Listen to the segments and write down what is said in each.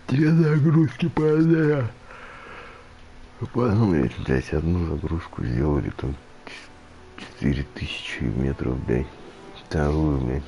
Две нагрузки по дня. Потом, блядь, одну загрузку сделали, там 4000 метров, блядь. Вторую, блядь.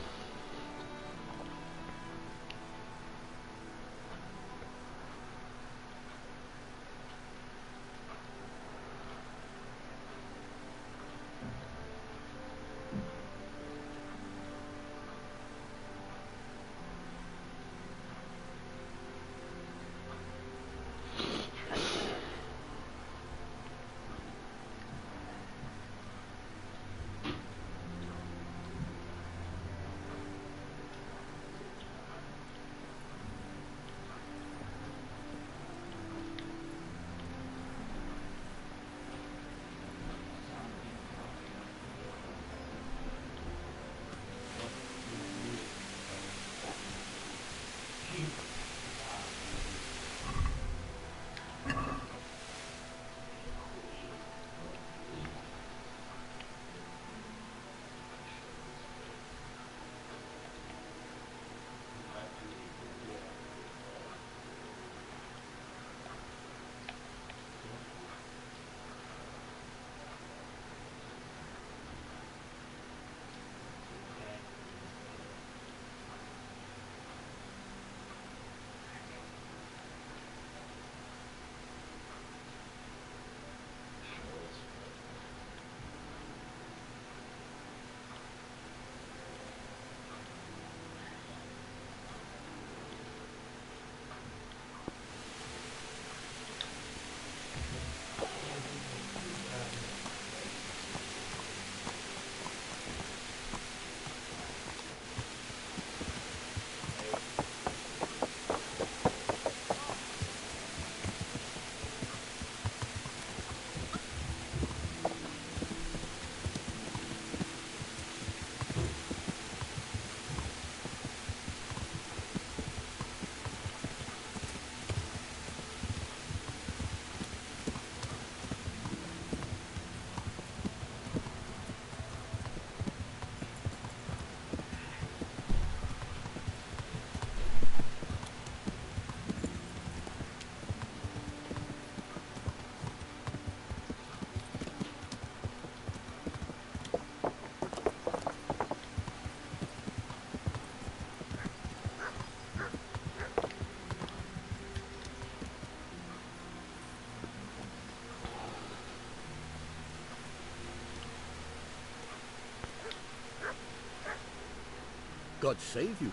God save you.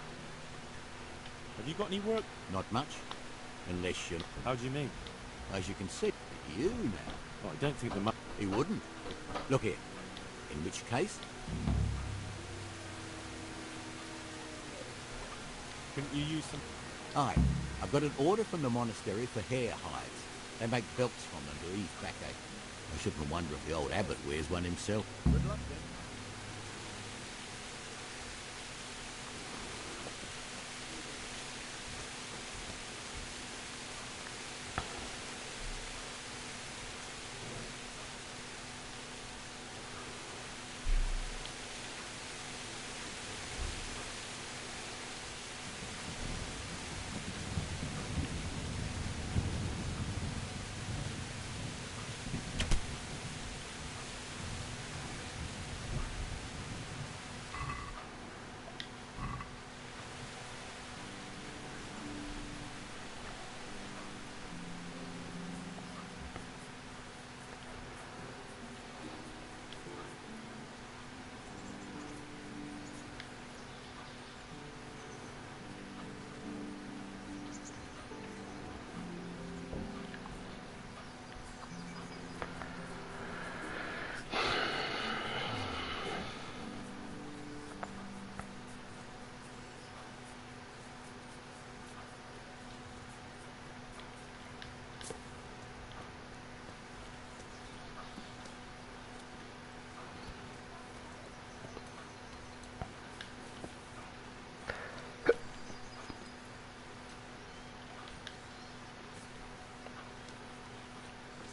Have you got any work? Not much. Unless you... How do you mean? As you can see, you now. Well, I don't think the money... He wouldn't. Look here. In which case... Couldn't you use some... Aye. I've got an order from the monastery for hair hides. They make belts from them to ease backache. I shouldn't wonder if the old abbot wears one himself. Good luck then.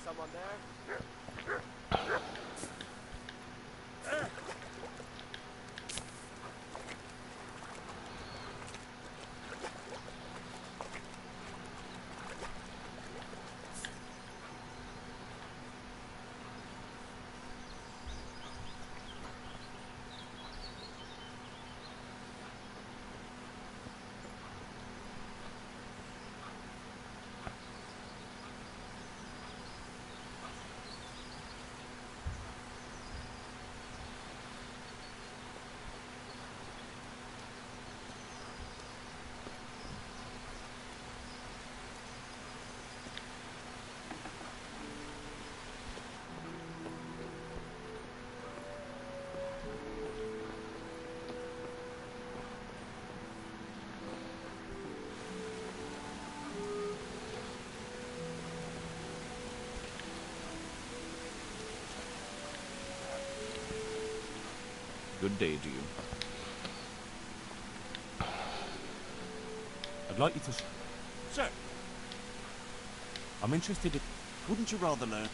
Someone there? Good day to you. I'd like you to... Sir, I'm interested in... wouldn't you rather learn?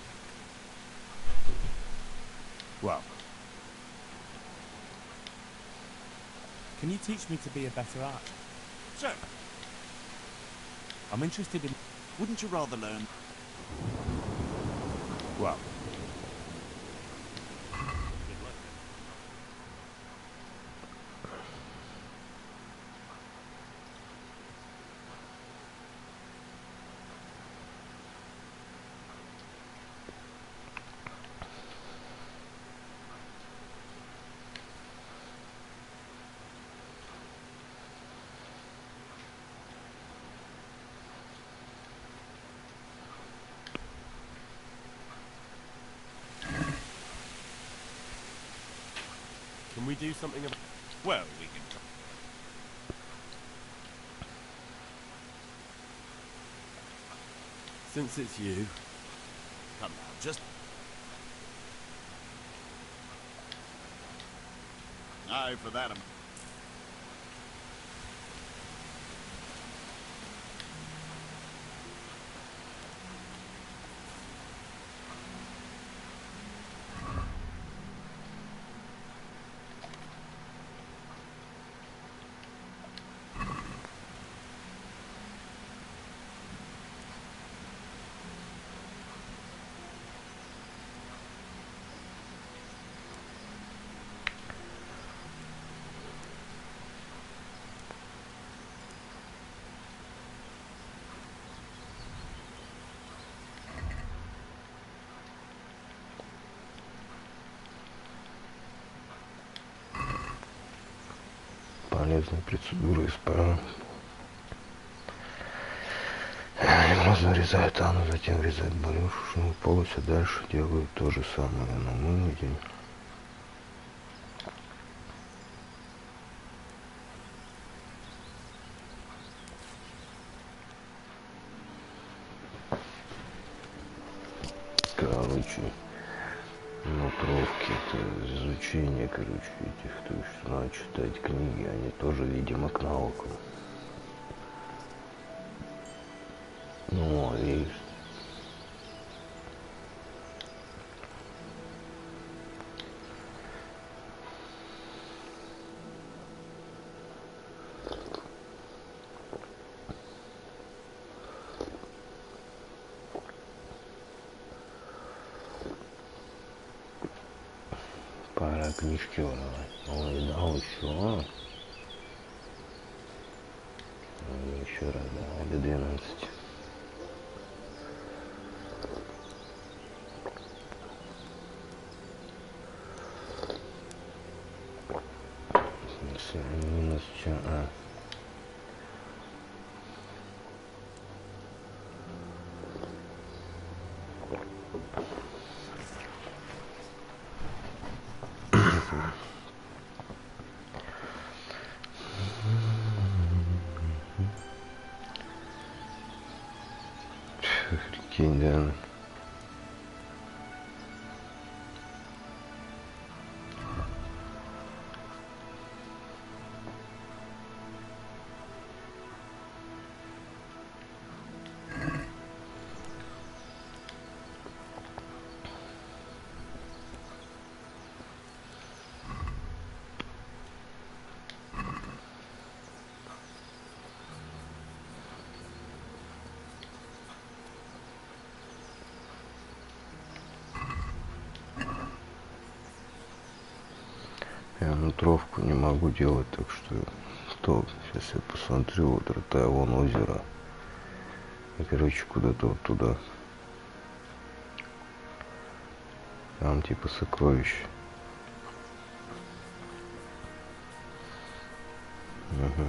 Well... Can you teach me to be a better archer? Sir, I'm interested in... wouldn't you rather learn? Well... Can we do something about... Well, we can try. Since it's you... Come now, just... Aye, for that. Полезная процедура исправлена. Можно врезать тану, затем врезать брюшную полость, а дальше делают то же самое, но мы не делаем. Короче, нутровки, это изучение, короче, этих, то есть надо читать книги, они тоже, видимо, к наукам. Ну, и пора книжки воровать. Ой, да, еще. Еще раз, да, до 12. Минус что? Прикинь, да. Я нутровку не могу делать, так что сейчас я посмотрю, вот ротая, вон озеро. И, короче, куда-то вот туда. Там типа сокровище. Угу.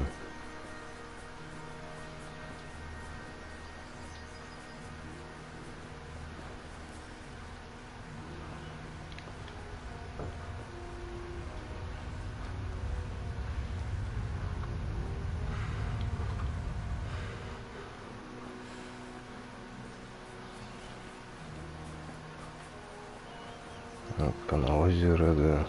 Вот на озеро, да.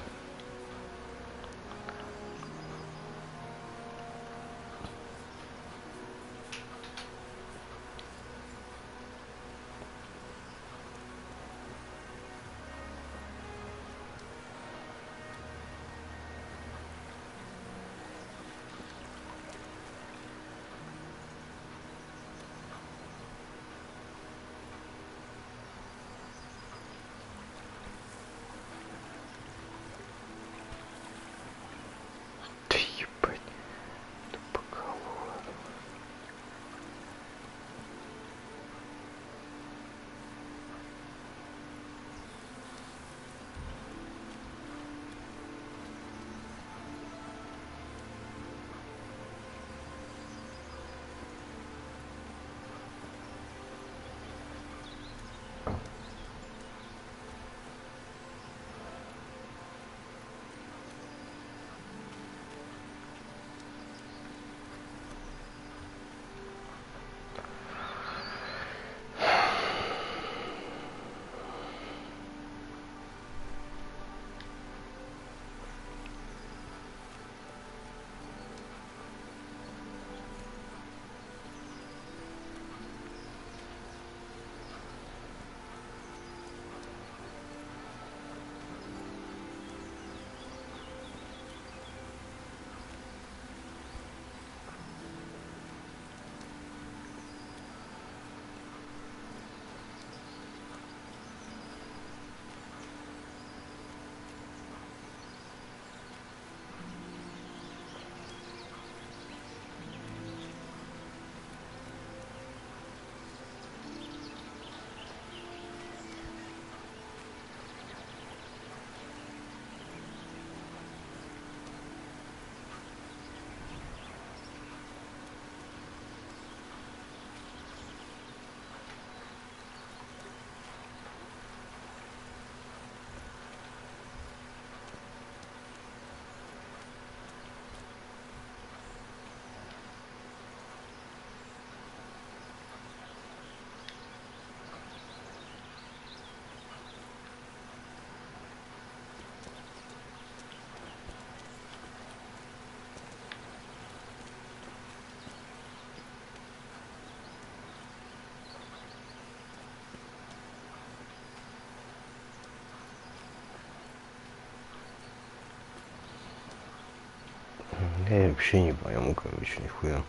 Я вообще не пойму, короче, нихуя.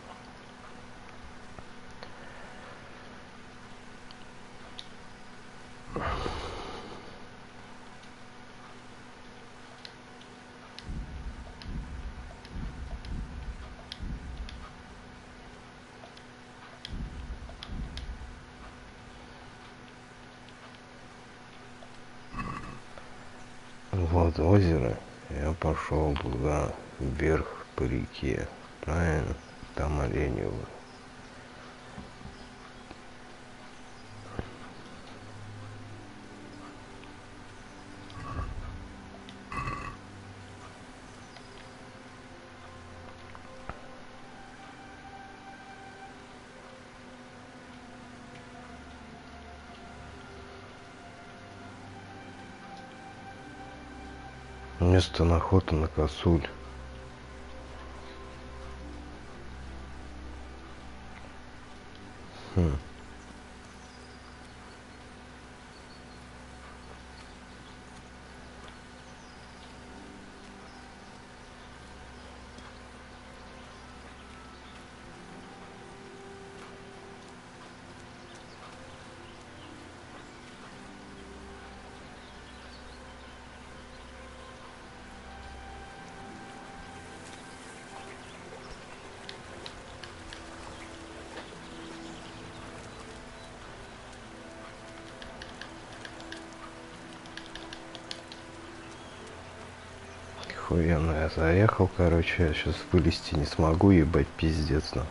Вот озеро, я пошел туда вверх по реке, правильно? Там оленево. Место охоты на косуль. Охуенно, я заехал, короче, я сейчас вылезти не смогу, ебать, пиздец, нахуй.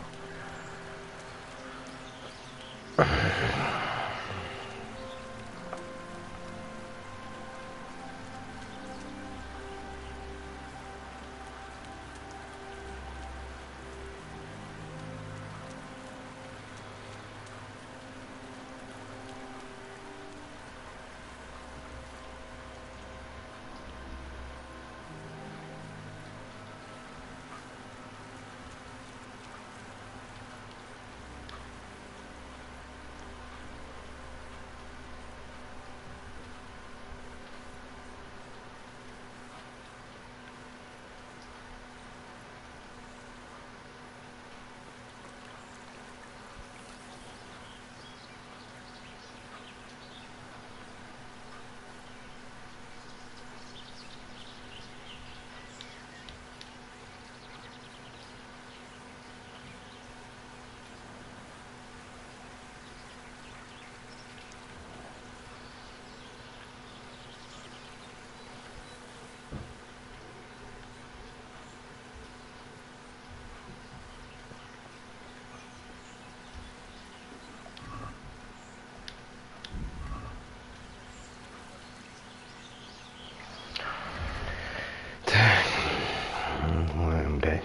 Ой, блядь.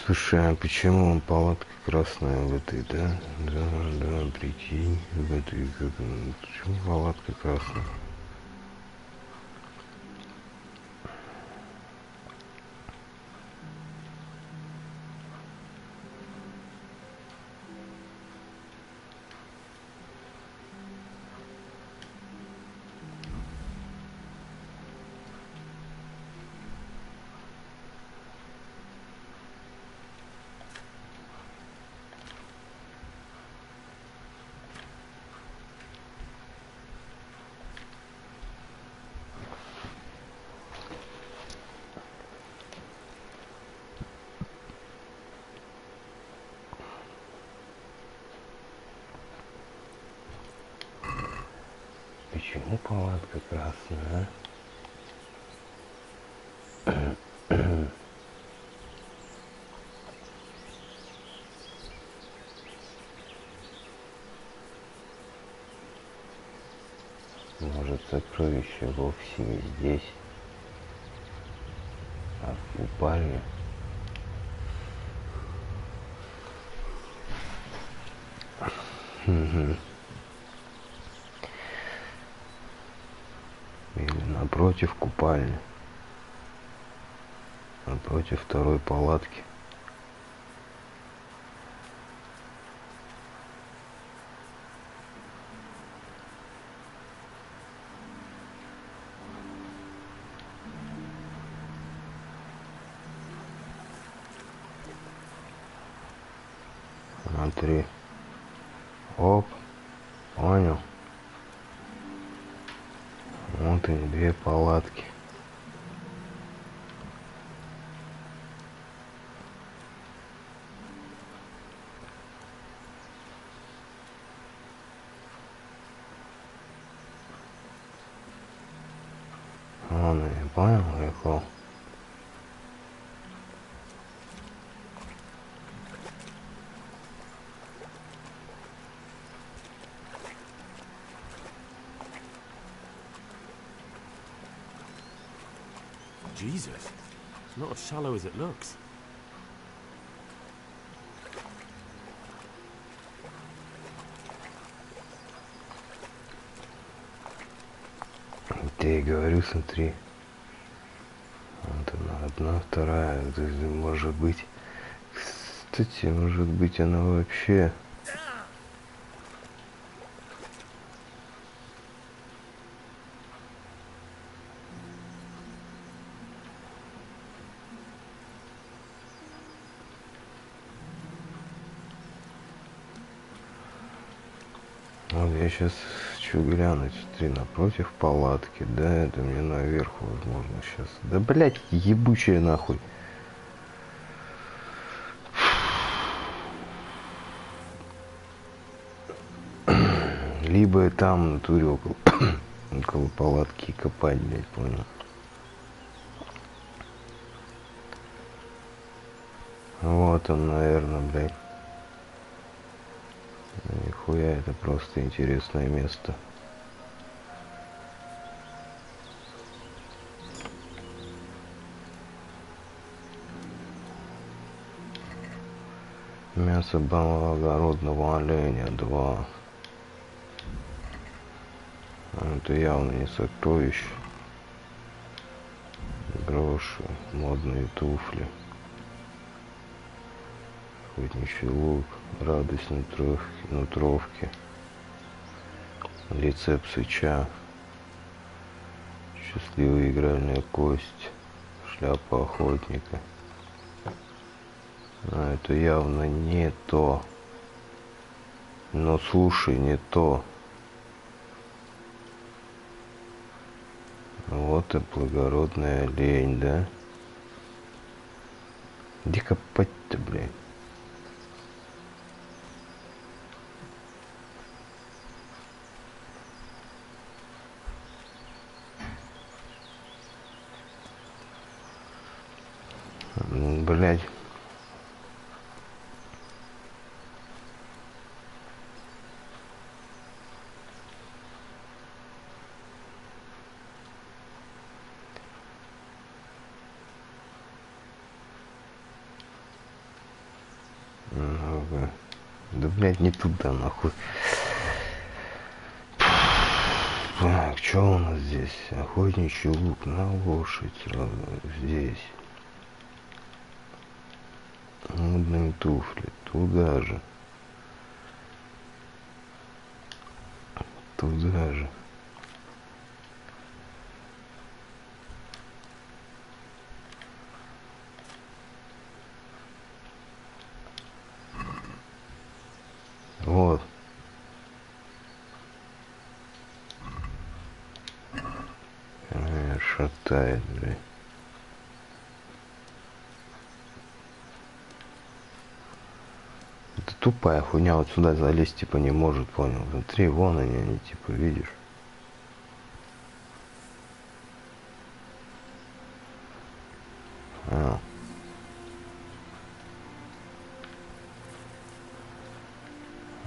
Слушай, а почему палатка красная в этой, да? Да, прикинь, в этой, почему палатка красная? Почему палатка красная, а? Может, сокровище вовсе не здесь, а в купальне? Или напротив купальни, напротив второй палатки. Смотри. Оп. Понял. Вот они, две палатки. Ладно, я понял, легко. Jesus, it's not as shallow as it looks. Я и говорю, смотри. Вот она, одна, вторая. Может быть. Кстати, может быть, она вообще. Вот я сейчас хочу глянуть, смотри, напротив палатки, да, это мне наверх, возможно, сейчас. Да, блять, ебучая нахуй. Либо там в натуре около палатки копать, блять, понял. Вот он, наверное, блядь. Нихуя, это просто интересное место. Мясо благородного оленя 2. Это явно не сокровище. Гроши, модные туфли. Охотничий лук, радость нутровки, рецепт сыча, счастливая игральная кость, шляпа охотника. А это явно не то. Но слушай, не то. Вот и благородная олень, да? Где копать-то, блядь? Блядь. Ага. Да, блядь, не туда, нахуй. Так, что у нас здесь? Охотничий лук на лошадь сразу здесь. Модные туфли. Туда же. Туда же. Вот. Шатает, блядь. Это тупая хуйня, вот сюда залезть типа не может, понял? Внутри вон они типа, видишь?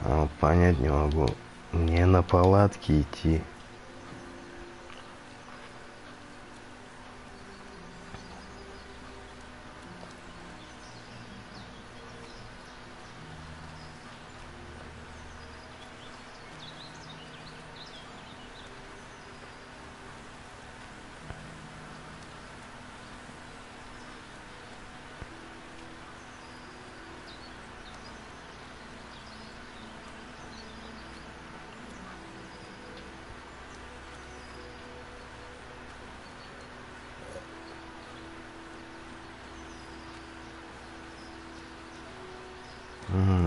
Вот понять не могу. Мне на палатке идти.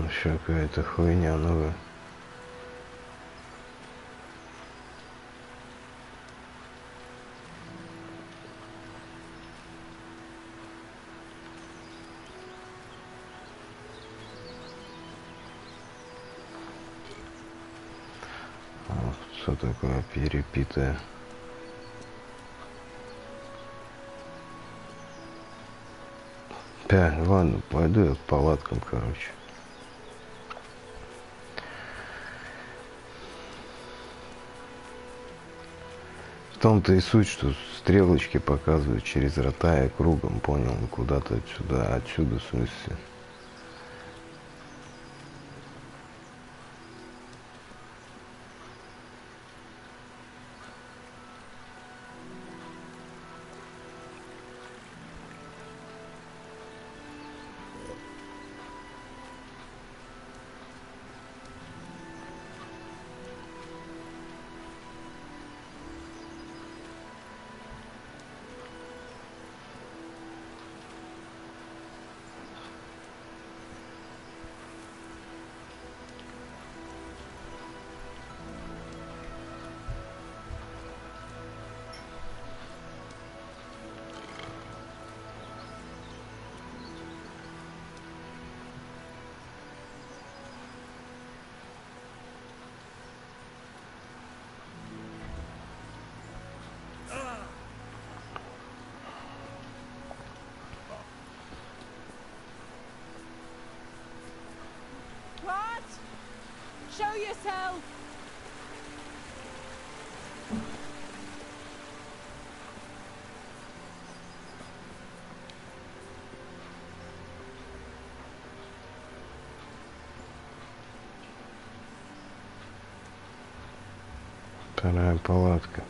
Еще какая-то хуйня новая. Что такое перепитое? Да, ладно, пойду я к палаткам, короче. В том-то и суть, что стрелочки показывают через рота и кругом, понял, куда-то отсюда, в смысле. What? Show yourself! Вторая палатка.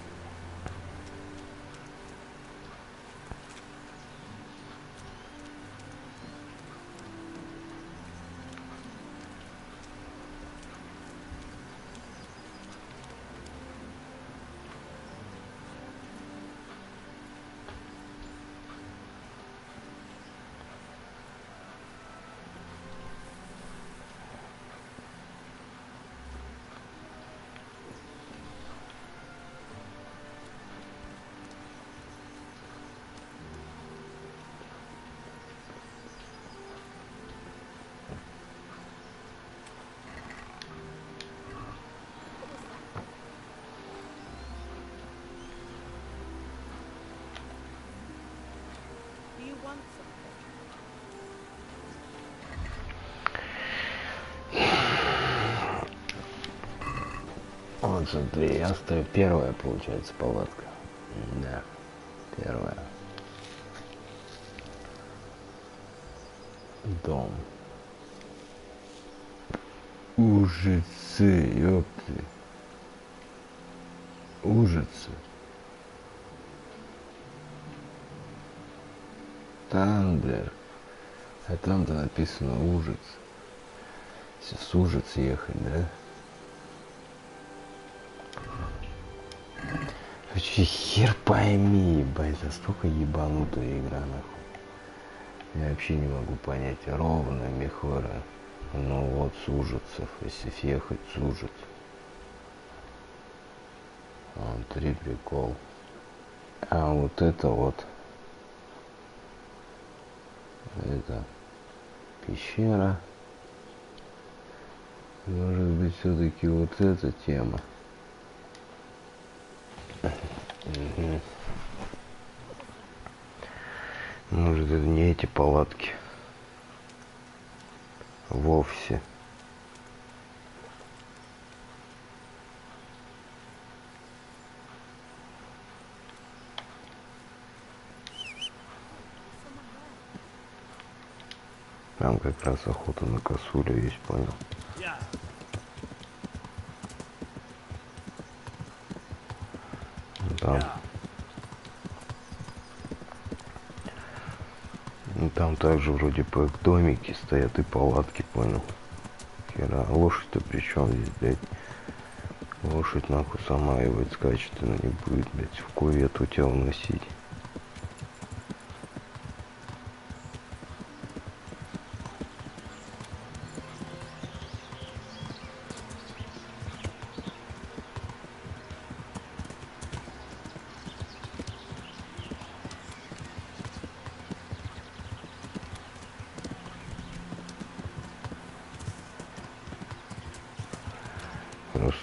Do you want something? Вот смотри, я стою первая, получается, палатка. Да, первая. Дом. Ужасы, ёпты. Ужасы. Тандер. А там-то написано ужас. Если с ужас ехать, да? Вообще хер пойми, ебать, настолько ебанутая игра, нахуй. Я вообще не могу понять, ровно, мехора. Ну вот, с ужасов, если ехать с ужас. Вот, 3 прикол. А вот это вот. Это пещера. Может быть, все-таки вот эта тема. Угу. Может, это не эти палатки. Вовсе. Там как раз охота на косулю есть, понял? Там. Ну, там также вроде бы домики стоят и палатки, понял? Хера. Лошадь-то при чем здесь, блядь? Лошадь нахуй сама его скачет, она не будет, блядь, в кувету тебя уносить.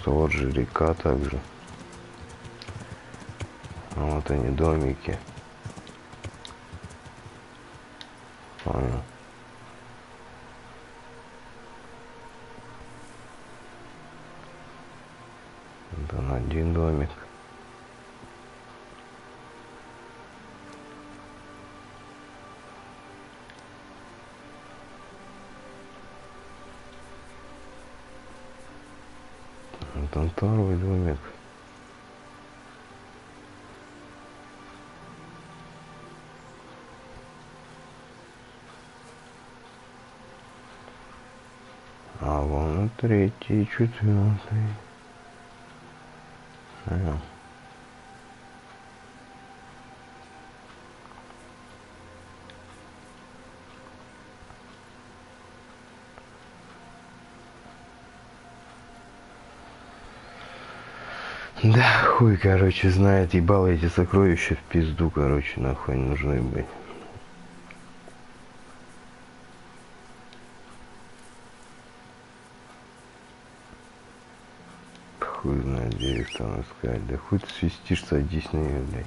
что вот же река также. А вот они домики. Понял. Вот он один домик. Вот он второй домик. А вон и третий, и четвертый. Понял. Да, хуй, короче, знает, ебало эти сокровища в пизду, короче, нахуй нужны быть. Хуй знает, где их там искать. Да хуй ты свистишь, садись на нее, блядь.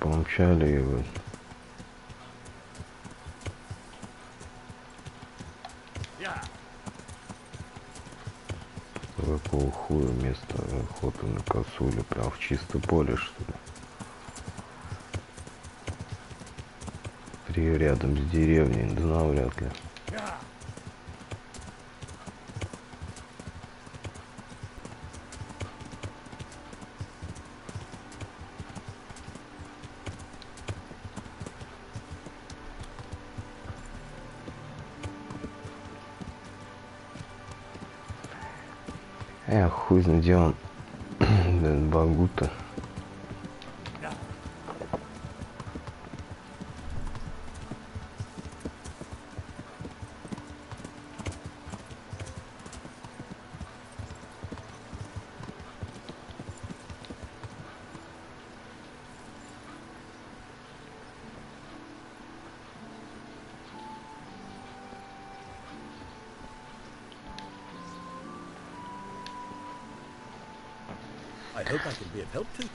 Помчали его. Какого хуя место охоты на косулю? Прям в чисто поле, что ли? Три рядом с деревней, да навряд ли. Хуй знает, где он. Багута. I hope I can be of help to.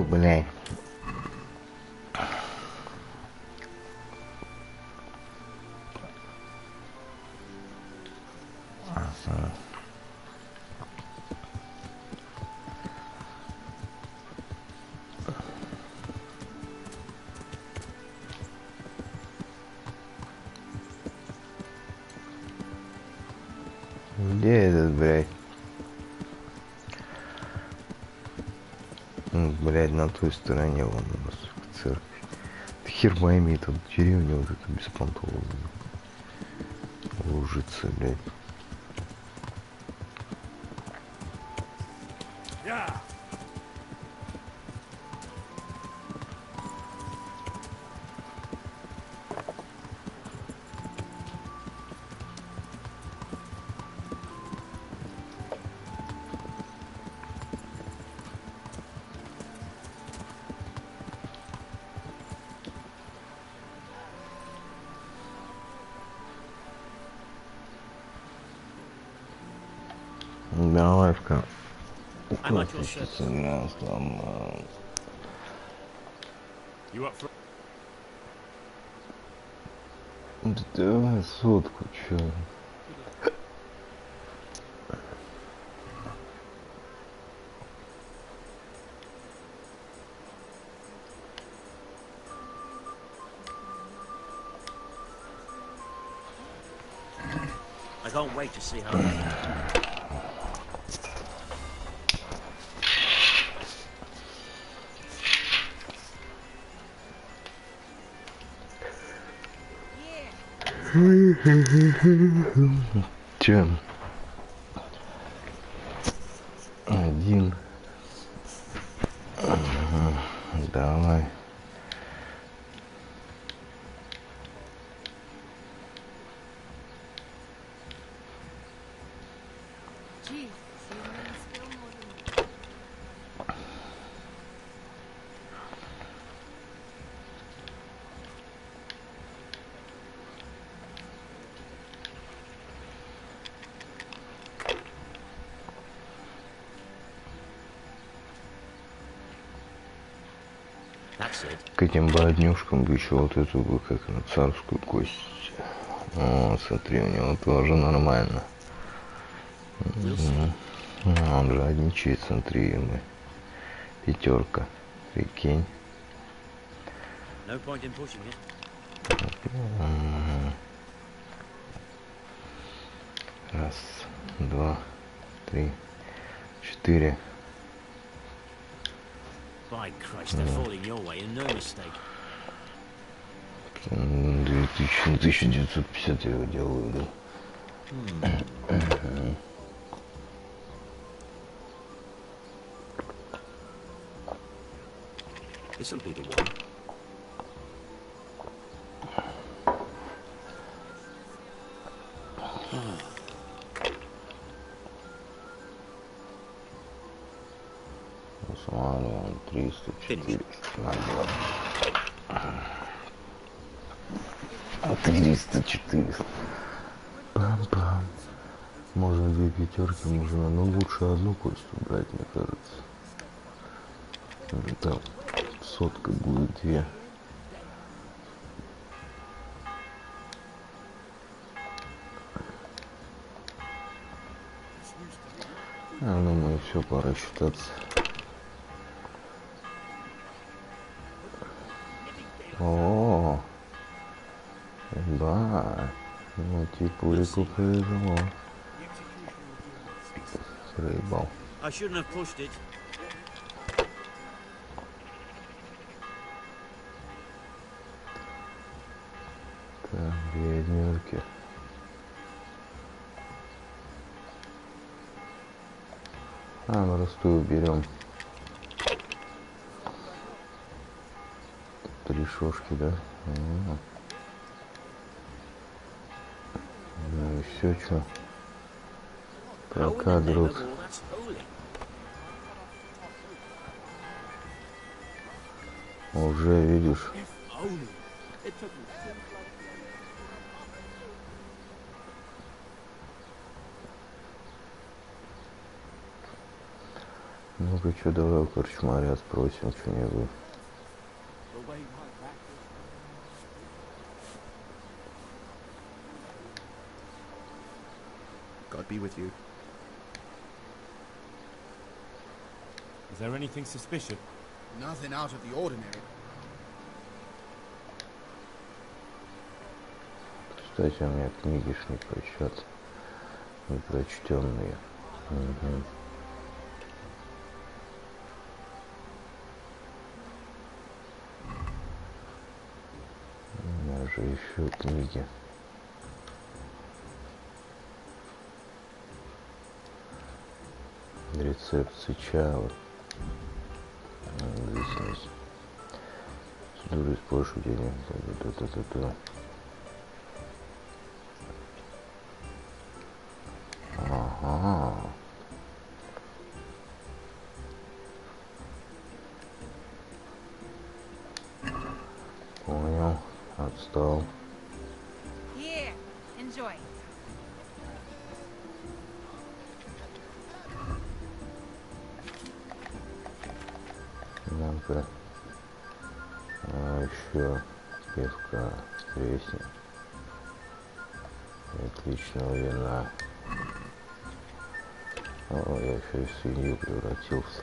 Блядь. Где этот, блядь? Блядь, на той стороне вон у нас в церкви. Хер пойми, тут деревня вот эта беспонтовая. Лужица, блядь. Давай-ка. I'm at your service. You up for? Давай сотку, чё? I can't wait to see how. Че? Один. Ага. Gee, see one skill more than me. That's it. К этим бы однюшкам бы еще вот эту бы, как на царскую кость. О, смотри, у него тоже нормально. We'll see. Он же одничает, смотри, мы. Пятерка. Прикинь. No point in pushing it. Раз, два, три, четыре. By Christ, they're falling your way and no mistake. 1950 я его делаю, да. This'll be the one. Посмотрим, 300, 400. 300, 400. Пам-пам. Можно две пятерки, можно, но лучше одну кость убрать, мне кажется. Там сотка будет две. Я думаю, все, пора считаться. О, да, ну типа Лику повезло. Проебал. I shouldn't have pushed it. Так, две однерки. На простую берем. Три шошки, да? Ну и все, что? How in the Пока, name друг. of all that's holy? Уже видишь. Ну-ка, что, давай у корчмаря спросим что-нибудь. God be with you. Is there anything suspicious? Nothing out of the ordinary. Кстати, у меня книги ж не прочат. Непрочтенные. Угу. У меня же еще книги. Рецепт сычава. Здесь есть. Процедура использования. Да-да-да-да-да. Ага. Понял. Отстал. Here, enjoy. Ну-ка. А еще пивка, кресни. Отличного вина. О, я еще и в свинью превратился.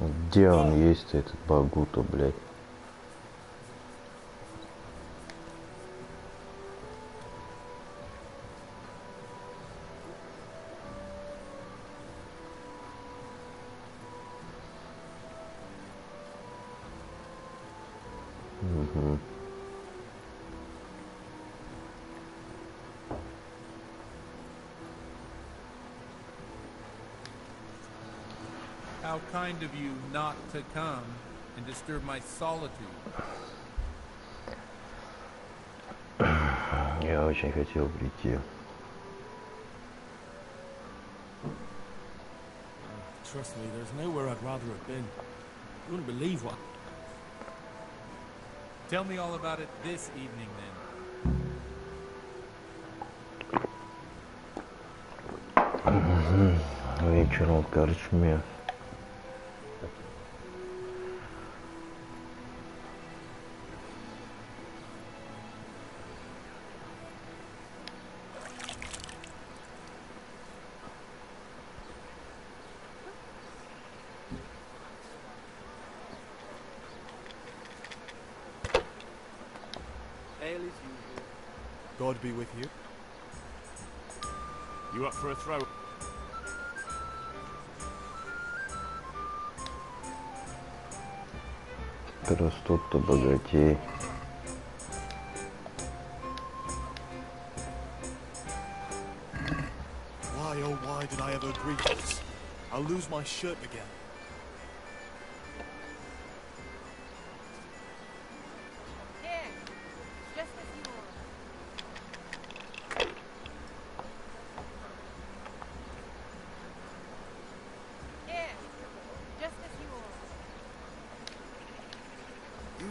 Где он есть, этот Багуто, блядь? Угу. How kind of you not to come and disturb my solitude. Я очень хотел прийти. Trust me, there's nowhere I'd rather have been. You wouldn't believe what. Tell me all about it this evening then. Вечером в корчме. Ale as usual. God be with you. You up for a throw? Растут-то богатей. Why, oh why did I ever agree to this? I'll lose my shirt again. Here, just as you ordered. Here, just as you ordered.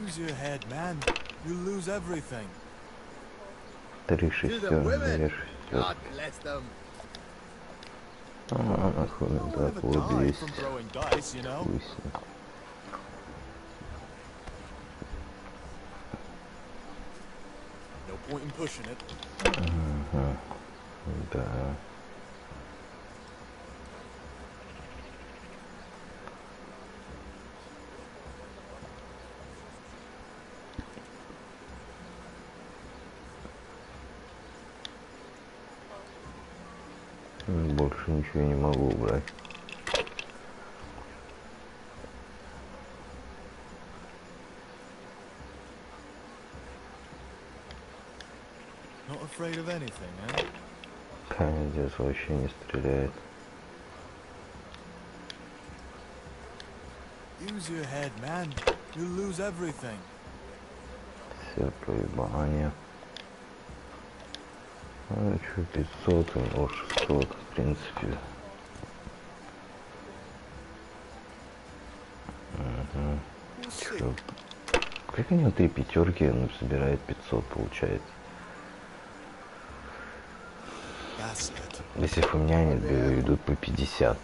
Use your head, man. You'll lose everything. 3 шестерки, 2 шестерки. God bless them. Нахуй, I'll да, never вот die есть. from throwing dice, you know. Пусть. No point in pushing it. Ага. Да. Больше ничего не могу убрать. Not afraid of anything, eh? Камень здесь вообще не стреляет. Use your head, man. You'll lose everything. Все проебание. Ну что, 500, у него 600, в принципе. Угу. We'll see. Чё? Как у него 3 пятерки, он собирает 500, получается. That's it. Если у меня они идут по 50.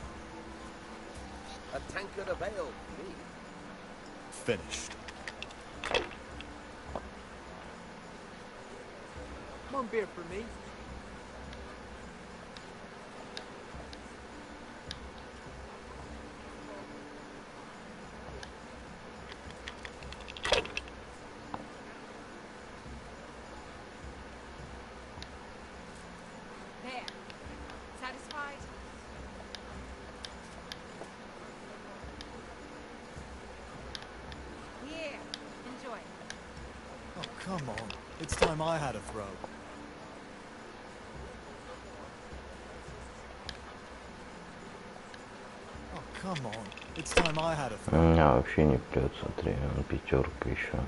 A tankard of ale, please. Finished. One beer for me. There. Satisfied? Here, enjoy. Oh, come on. It's time I had a throw. Oh, come on. It's time I had a У throw. меня вообще не прет, смотри, пятерка еще.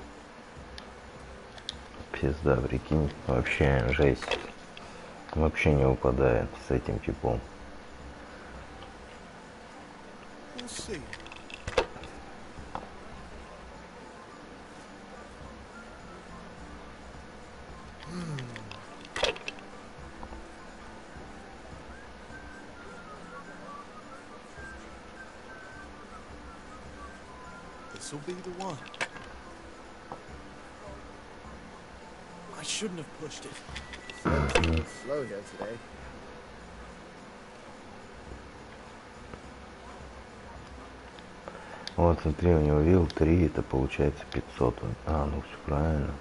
Пизда, прикинь, вообще жесть. Вообще не выпадает с этим типом. We'll see. This'll be the one. I shouldn't have pushed it. Slow here today. Вот смотри, у него вилл 3, это получается 500. А, ну все правильно.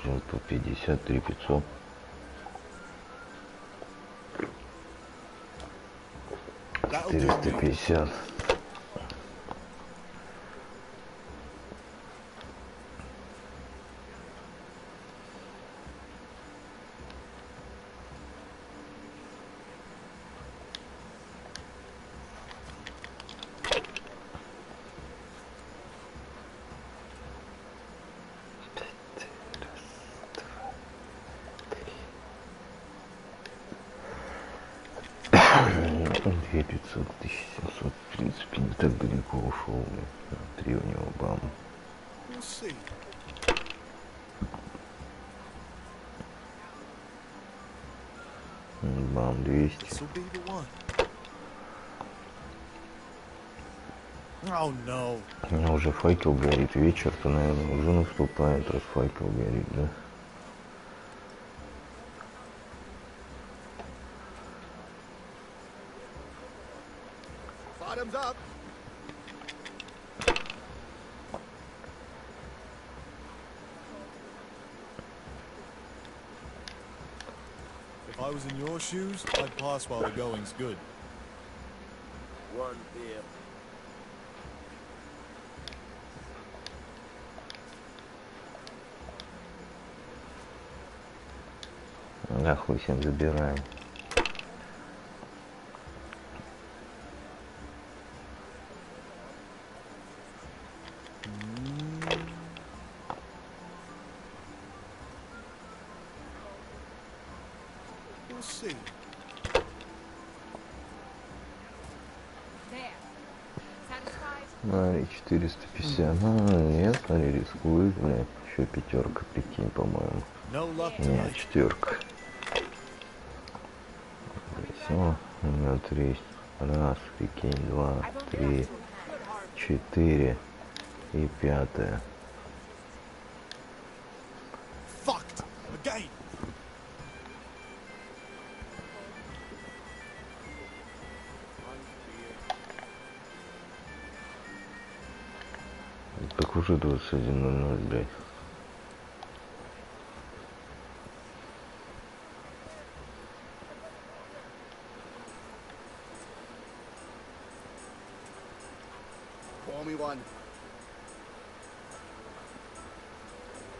По 53 500. That'll do me. 450. Две 500, 1700, в принципе, не так далеко ушел. 3 у него бам. We'll see. Бам, 200. This'll be the one. Oh no. У меня уже факел горит. Вечер-то, наверное, уже наступает, раз факел горит, да? Bottoms up. If I was in your shoes, I'd pass while the going's good. One beer. Да, хуй всем забираем. We'll see. There. Satisfied? Смотри, 450. Ну, нет, смотри, рискует, блядь. Еще пятерка, прикинь, по-моему. No luck Нет, tonight. четверка. Все, у меня 3. Раз, прикинь, 2, 3, 4 и 5. Fucked. Again. Так уже 21:00, блядь. Pour me one.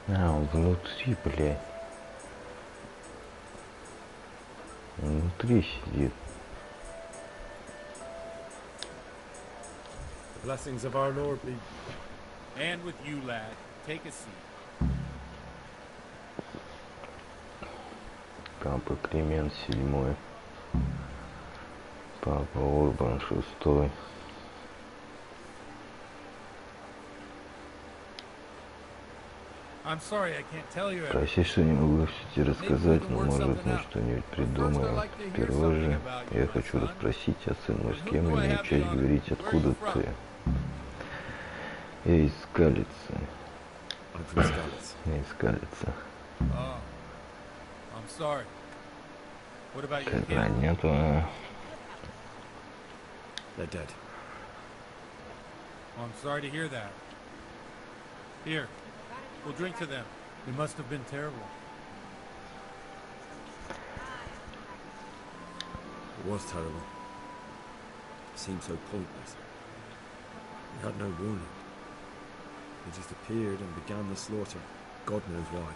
А, он внутри, блядь. Он внутри сидит. The blessings of our Lord be. And with you, lad. Take a seat. Папа Климент 7. Папа Урбан 6. I'm sorry I can't tell you everything. Прости, что не могу все тебе рассказать, но может мы что-нибудь придумаем. Первое же, я хочу расспросить тебя, сын мой, с кем имею честь говорить, откуда ты? Я из Скалицы. Я из Скалицы. Oh, I'm sorry. What about your Когда kid? нету, а? They're dead. Oh, I'm sorry to hear that. Here, we'll drink to them. They must have been terrible. It was terrible. It seemed so pointless. We had no warning. They just appeared and began the slaughter. God knows why.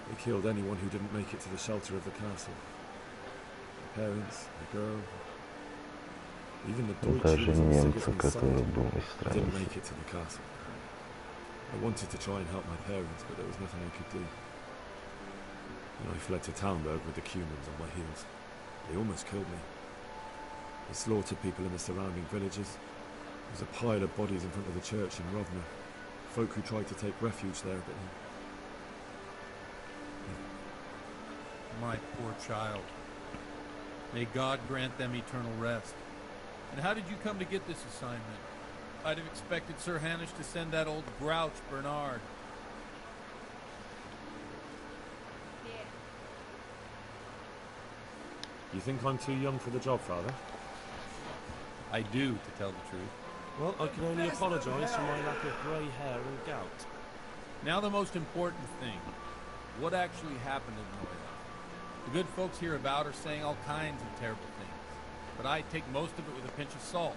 They killed anyone who didn't make it to the shelter of the castle. The parents, the girl, even the Deutsch who Даже was on немца, Sigismund's который side, был из didn't страны. make it to the castle. I wanted to try and help my parents, but there was nothing I could do. And I fled to Talmberg with the Cumans on my heels. They almost killed me. They slaughtered people in the surrounding villages. There's a pile of bodies in front of the church in Rovna. Folk who tried to take refuge there, but My poor child. May God grant them eternal rest. And how did you come to get this assignment? I'd have expected Sir Hanish to send that old grouch, Bernard. Here. You think I'm too young for the job, Father? I do, to tell the truth. Well, I can only apologise for my lack of grey hair and gout. Now the most important thing. What actually happened in Noia? The good folks hereabout are saying all kinds of terrible things, but I take most of it with a pinch of salt.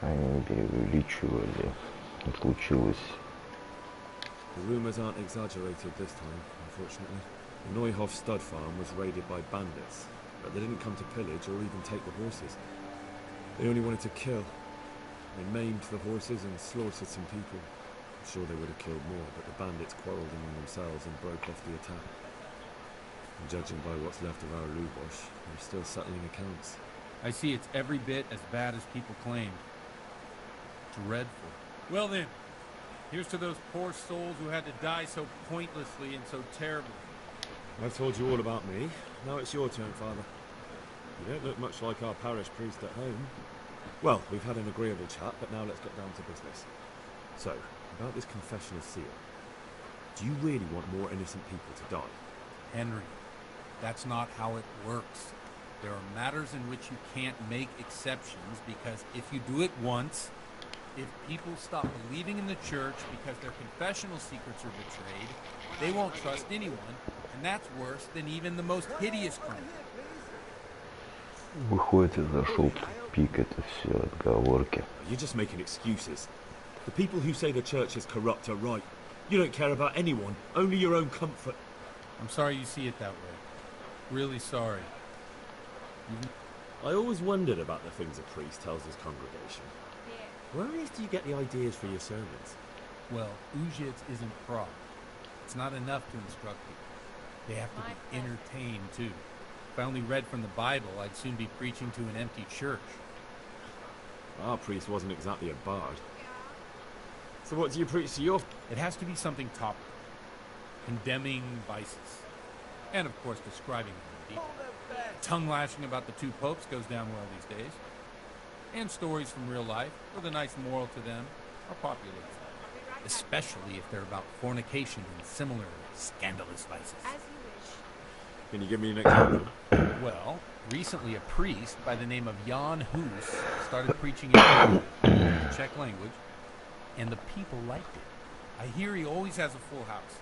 Они преувеличивали. Случилось. The rumours aren't exaggerated this time, unfortunately. The Neuhof stud farm was raided by bandits, but they didn't come to pillage or even take the horses. They only wanted to kill. They maimed the horses and slaughtered some people. I'm sure they would have killed more, but the bandits quarrelled among themselves and broke off the attack. And judging by what's left of our Lubosh, they're still settling accounts. I see it's every bit as bad as people claimed. Dreadful. Well then, here's to those poor souls who had to die so pointlessly and so terribly. I've told you all about me. Now it's your turn, Father. You don't look much like our parish priest at home. Well, we've had an agreeable chat, but now let's get down to business. So, about this confessional seal. Do you really want more innocent people to die? Henry, that's not how it works. There are matters in which you can't make exceptions because if you do it once, if people stop believing in the church because their confessional secrets are betrayed, they won't trust anyone, and that's worse than even the most hideous crime. Выходит, и зашел в тупик, это все отговорки. You're just making excuses. The people who say the church is corrupt are right. You don't care about anyone, only your own comfort. I'm sorry you see it that way. Really sorry. I always wondered about the things a priest tells his congregation. Where on earth do you get the ideas for your sermons? Well, Uzhitz isn't Prague. It's not enough to instruct people. They have to be entertained, too. If I only read from the Bible, I'd soon be preaching to an empty church. Our priest wasn't exactly a bard. So what do you preach to your... It has to be something topical. Condemning vices. And, of course, describing them in detail. Tongue-lashing about the two popes goes down well these days. And stories from real life, with a nice moral to them, are popular. Especially if they're about fornication and similar scandalous vices. As you wish. Can you give me an example? Well, recently a priest by the name of Jan Hus started preaching in the Czech language, and the people liked it. I hear he always has a full house.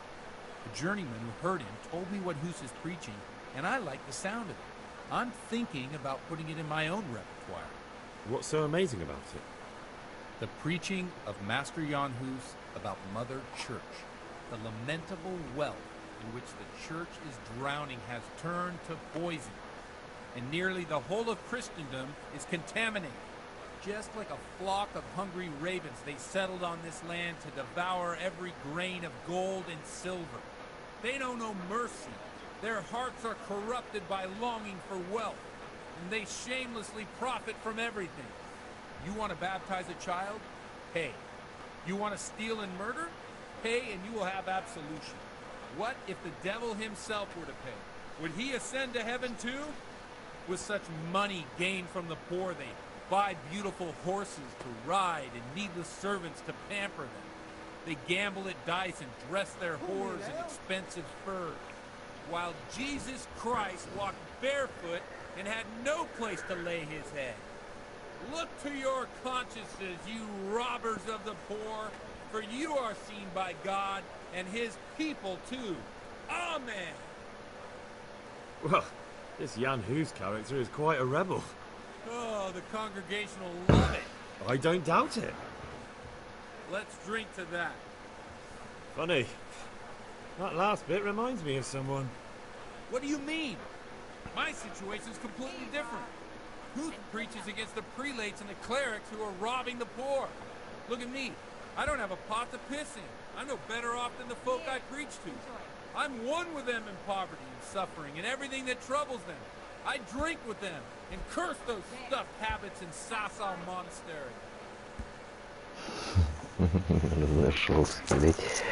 A journeyman who heard him told me what Hus is preaching, and I like the sound of it. I'm thinking about putting it in my own repertoire. What's so amazing about it? The preaching of Master Jan Hus about Mother Church. The lamentable wealth in which the church is drowning has turned to poison, and nearly the whole of Christendom is contaminated. Just like a flock of hungry ravens, they settled on this land to devour every grain of gold and silver. They know no mercy. Their hearts are corrupted by longing for wealth, and they shamelessly profit from everything. You want to baptize a child? Pay. You want to steal and murder? Pay and you will have absolution. What if the devil himself were to pay? Would he ascend to heaven too? With such money gained from the poor, they buy beautiful horses to ride and needless servants to pamper them. They gamble at dice and dress their whores in expensive furs, while Jesus Christ walked barefoot and had no place to lay his head. Look to your consciences, you robbers of the poor, for you are seen by God and his people too. Amen. Well, this Jan Hus character is quite a rebel. Oh, the congregation will love it. I don't doubt it. Let's drink to that. Funny. That last bit reminds me of someone. What do you mean? My situation's completely different. Huth preaches against the prelates and the clerics who are robbing the poor. Look at me. I don't have a pot to piss in. I'm no better off than the folk I preach to. I'm one with them in poverty and suffering and everything that troubles them. I drink with them and curse those stuffed habits in Sasau Monastery. Разошелся, блядь.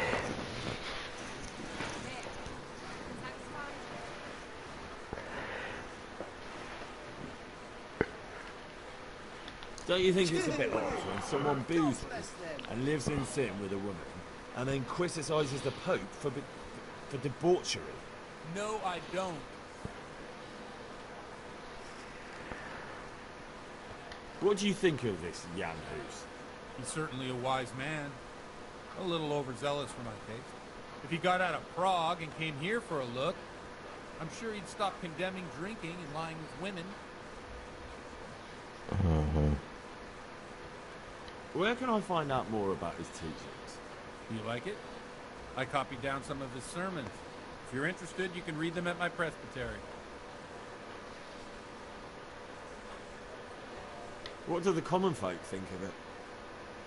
Don't you think it's a bit odd when someone boozes and lives in sin with a woman and then criticizes the Pope for debauchery? No, I don't. What do you think of this Jan Hus? He's certainly a wise man. A little overzealous for my taste. If he got out of Prague and came here for a look, I'm sure he'd stop condemning drinking and lying with women. Where can I find out more about his teachings? You like it? I copied down some of his sermons. If you're interested, you can read them at my presbytery. What do the common folk think of it?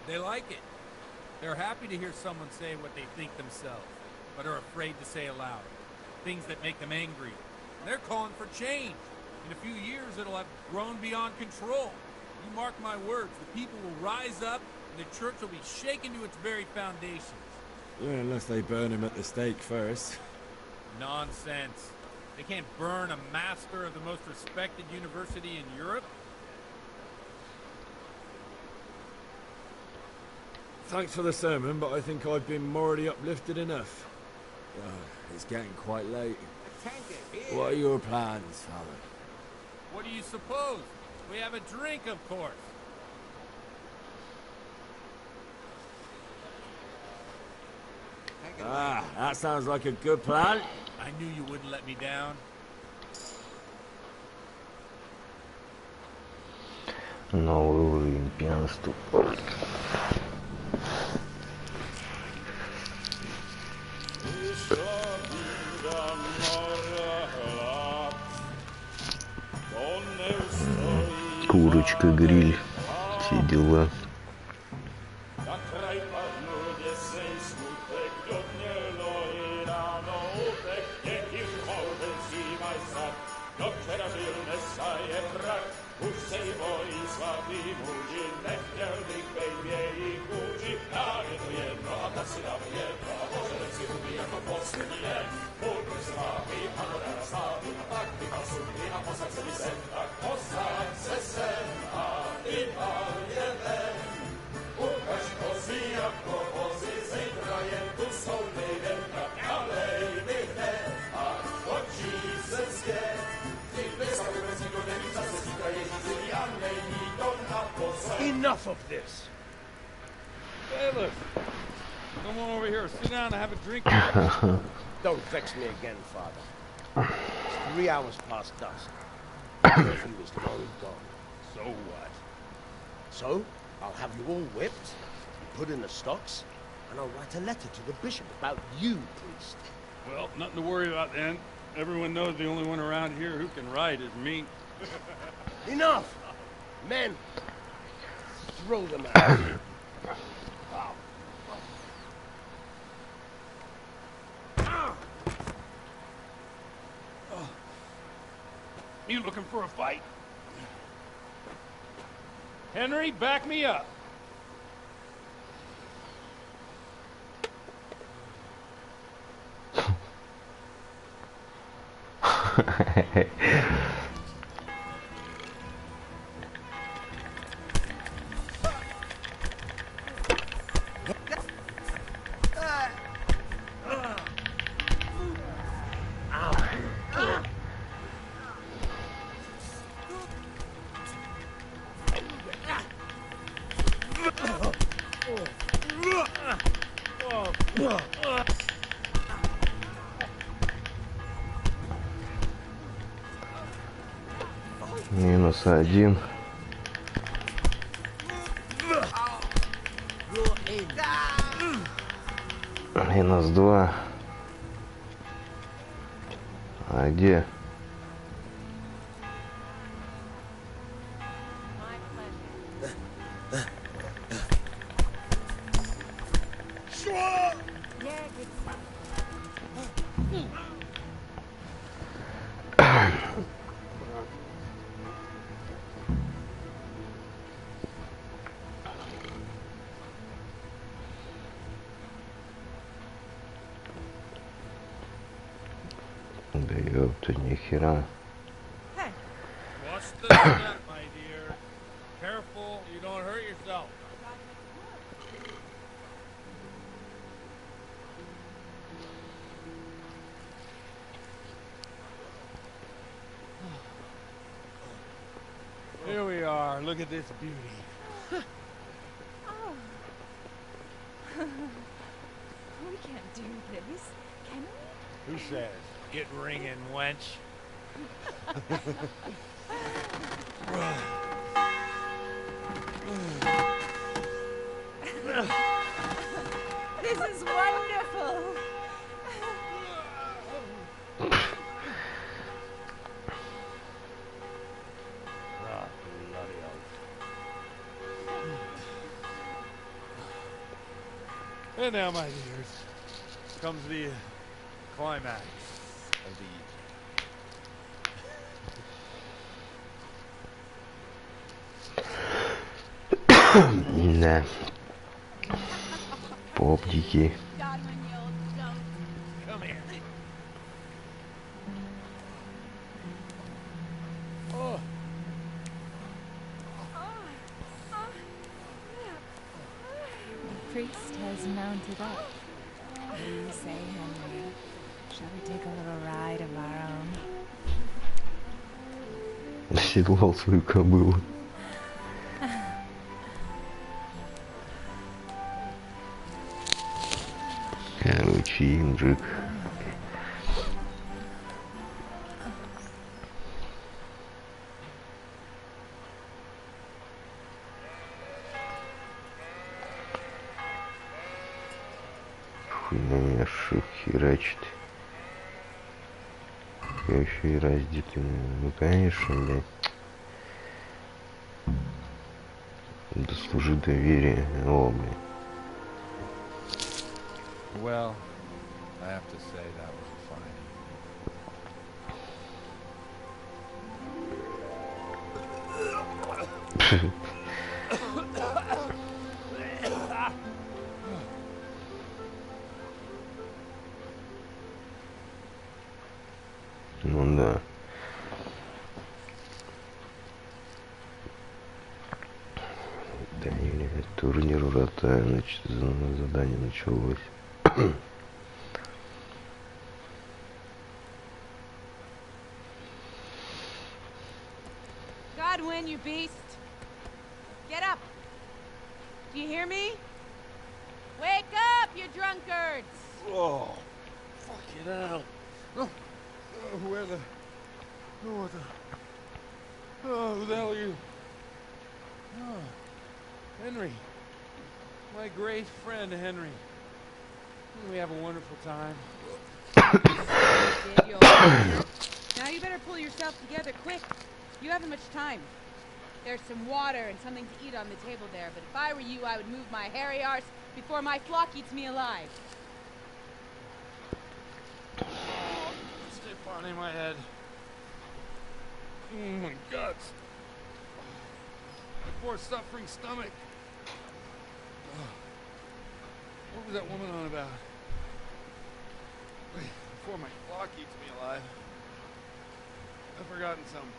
They like it. They're happy to hear someone say what they think themselves, but are afraid to say aloud. Things that make them angry. And they're calling for change. In a few years, it'll have grown beyond control. You mark my words, the people will rise up, and the church will be shaken to its very foundations. Yeah, unless they burn him at the stake first. Nonsense. They can't burn a master of the most respected university in Europe. Thanks for the sermon, but I think I've been morally uplifted enough. It's getting quite late. What are your plans, Father? What do you suppose? We have a drink, of course. That sounds like a good plan. I knew you wouldn't let me down. Новый уровень пьянства. Курочка, гриль, все дела. Enough of this! Bailiff! Come on over here, sit down and have a drink. Don't vex me again, Father. It's 3 hours past dusk. Curfew is long gone. So what? So, I'll have you all whipped, put in the stocks, and I'll write a letter to the bishop about you, priest. Well, nothing to worry about then. Everyone knows the only one around here who can write is me. Enough! Men, throw them out. You looking for a fight? Henry, back me up. -1. -2. А где? Да ёпта, нихера. Watch the step, my dear. Careful, you don't hurt yourself. Here we are, Look at this beauty. Oh. We can't do this, can we? Who says? Get ringing, wench. This is wonderful. Oh, bloody oath. And now, my dears, comes the climax of the Да. Попдики. Come here. Oh. The priest has mounted up. What do you say, Henry? Shall we take a little ride of our own? Оседлал свою кобылу. Короче, инжик. Хуйня меня шип херачит. Я еще и раздетый. Ну конечно, блядь. Дослужи доверие. О, блядь. Well, I have to say that was fine. Ну да. Да, или турнир врата, значит, задание началось. Godwin, you beast! Get up! Do you hear me? Wake up, you drunkards! Oh, fucking hell. Oh, where the... Oh, what the... Oh, who the hell are you? Oh, Henry. My great friend, Henry. We have a wonderful time. Did you all- Now you better pull yourself together quick. You haven't much time. There's some water and something to eat on the table there, but if I were you, I would move my hairy arse before my flock eats me alive. Stay on in my head. Oh my guts. My poor suffering stomach. What was that woman on about? Wait, before my flock eats me alive. I've forgotten something.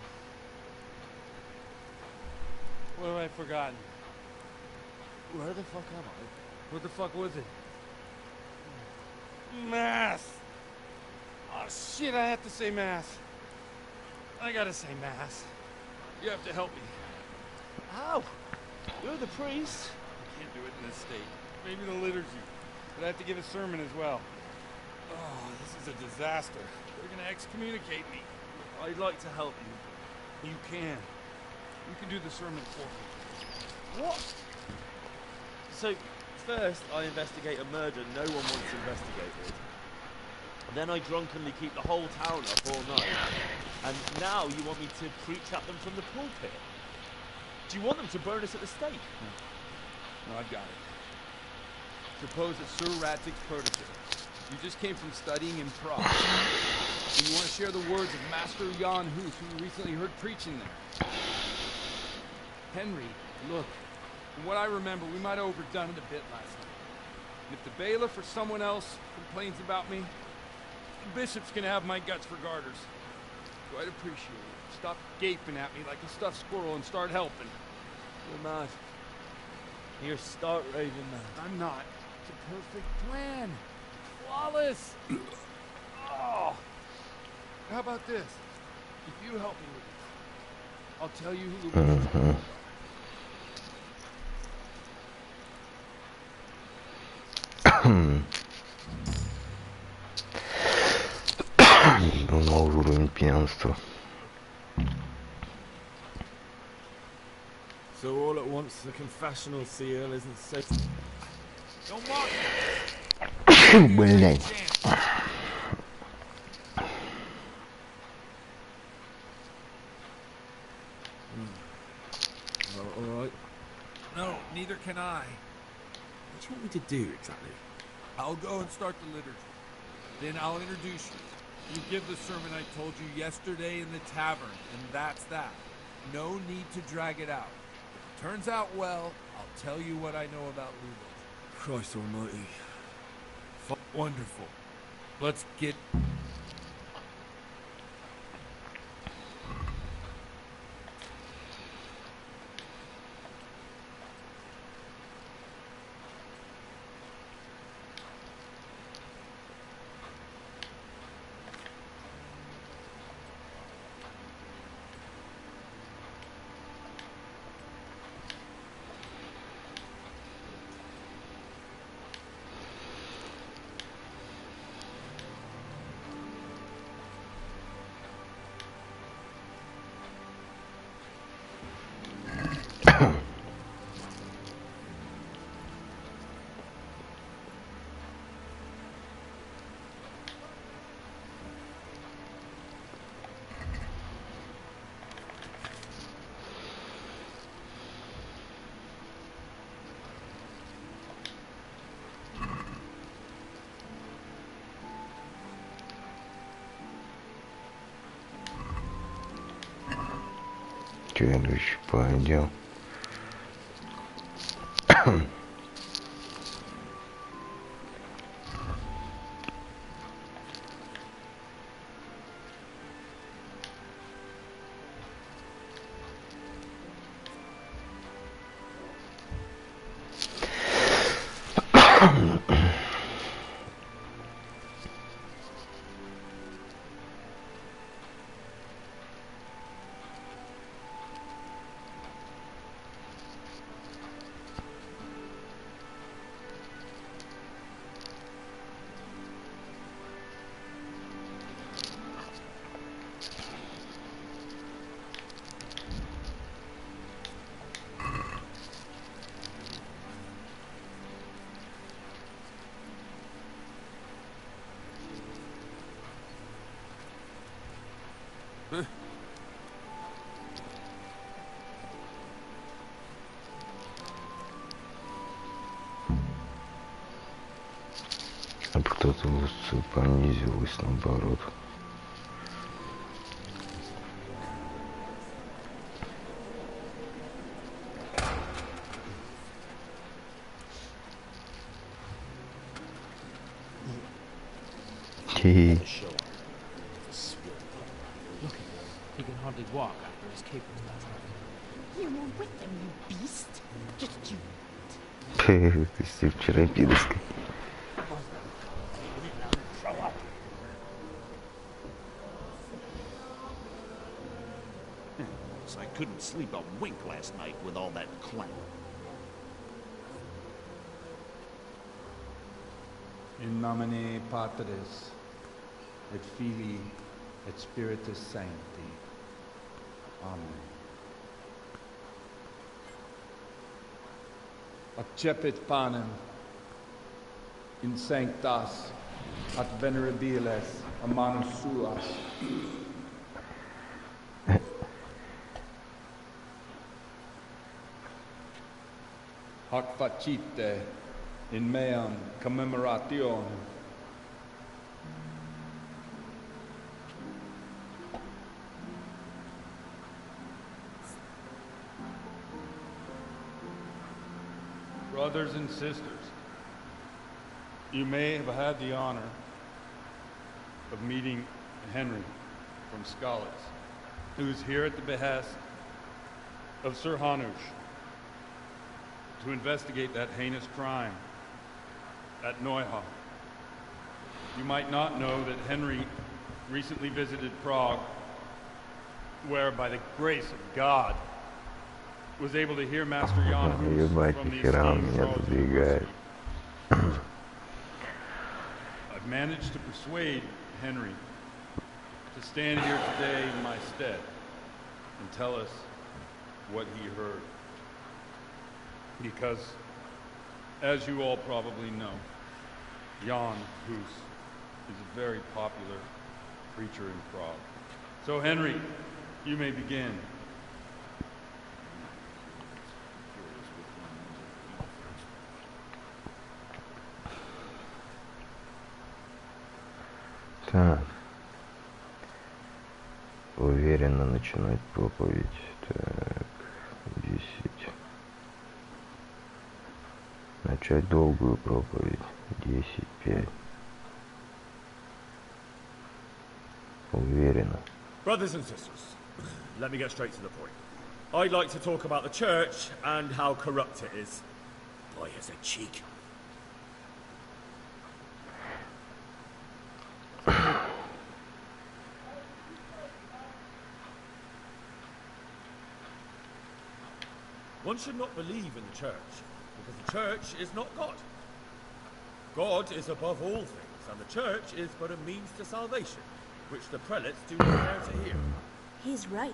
What have I forgotten? Where the fuck am I? What the fuck was it? Mass! Oh shit, I have to say mass. I gotta say mass. You have to help me. How? You're the priest. I can't do it in this state. Maybe the liturgy. But I have to give a sermon as well. Oh, this is a disaster. They're gonna excommunicate me. I'd like to help you. You can. You can do the sermon for me. What? So, first I investigate a murder no one wants investigated. Then I drunkenly keep the whole town up all night. And now you want me to preach at them from the pulpit? Do you want them to burn us at the stake? No, I've got it. Suppose that Sir Ratzig's protege. You just came from studying in Prague. And you want to share the words of Master Jan Hus, who you recently heard preaching there. Henry, look, from what I remember, we might have overdone it a bit last night. And if the bailiff or someone else complains about me, the bishop's gonna have my guts for garters. So I'd appreciate it. Stop gaping at me like a stuffed squirrel and start helping. You're mad. You're stark raving mad. I'm not. It's a perfect plan. Flawless. Oh. How about this? If you help me with this, I'll tell you who the Новый уровень пьянства. So all at once the confessional seal isn't safe. Don't mock me. Блять. All right. No, neither can I. What do you want me to do exactly? I'll go and start the liturgy. Then I'll introduce you. You give the sermon I told you yesterday in the tavern, and that's that. No need to drag it out. If it turns out well, I'll tell you what I know about Lubos. Christ almighty. Wonderful. Let's get... Следующий пойдем. А кто-то понизилось наоборот. Хе-хе. Look, he can hardly walk after his capers last night. You were with them, you beast. Just you. Ты все вчера пидорской. I couldn't sleep a wink last night with all that clang. In nomine Patris, et Filii, et Spiritus Sancti. Amen. Accepit panem in sanctas at venerabiles a manus suas. Hac facite in meam commemorationem. Brothers and sisters, you may have had the honor of meeting Henry from Scotland, who is here at the behest of Sir Hanush to investigate that heinous crime at Neuhof. You might not know that Henry recently visited Prague, where by the grace of God was able to hear Master Jan Ебать, from the нихера он esteemed меня Charles подвигает. I've managed to persuade Henry to stand here today in my stead and tell us what he heard. Because, as you all probably know, Jan Hus is a very popular preacher in Prague. So, Henry, you may begin. Так. Уверенно начинать проповедь. Так, 10. Начать долгую проповедь. 10, 5. Уверенно. Brothers and sisters, let me get straight to the point. I'd like to talk about the church and how corrupt it is. Boy has a cheek. One should not believe in the church, because the church is not God. God is above all things, and the church is but a means to salvation, which the prelates do not care to hear. He's right.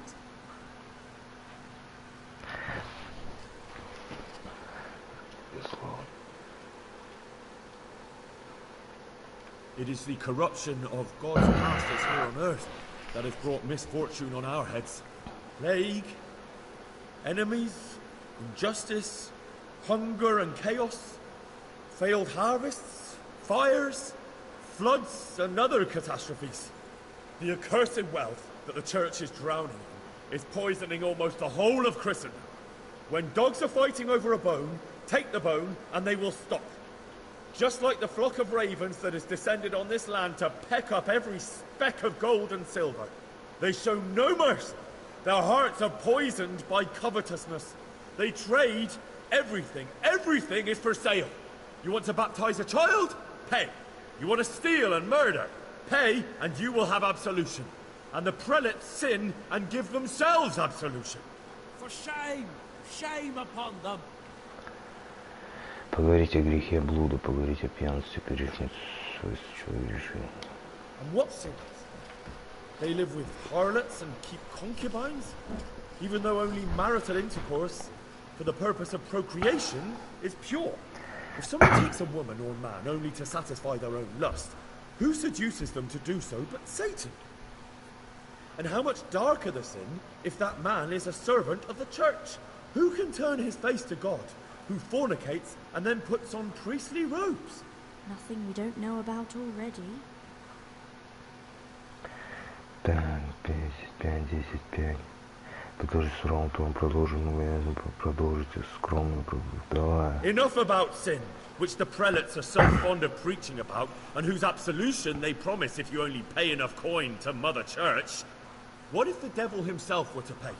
It is the corruption of God's pastors here on earth that has brought misfortune on our heads. Plague, enemies, injustice, hunger and chaos, failed harvests, fires, floods and other catastrophes. The accursed wealth that the church is drowning in is poisoning almost the whole of Christendom. When dogs are fighting over a bone, take the bone and they will stop. Just like the flock of ravens that has descended on this land to peck up every speck of gold and silver. They show no mercy. Their hearts are poisoned by covetousness. They trade everything. Everything is for sale. You want to baptize a child? Pay. You want to steal and murder? Pay, and you will have absolution. And the prelates sin and give themselves absolution. For shame! Shame upon them! Поговорить о грехе блуда, поговорить о пьянстве, перечить совесть человеческую. And what sins? They live with harlots and keep concubines, even though only marital intercourse for the purpose of procreation is pure. If someone takes a woman or man only to satisfy their own lust, who seduces them to do so but Satan? And how much darker the sin if that man is a servant of the church? Who can turn his face to God, who fornicates and then puts on priestly robes? Nothing we don't know about already. Так, 5, 10, 5. Продолжить суровым тоном, продолжите скромно, давай. Enough about sin, which the prelates are so fond of preaching about, and whose absolution they promise if you only pay enough coin to Mother Church. What if the devil himself were to pay?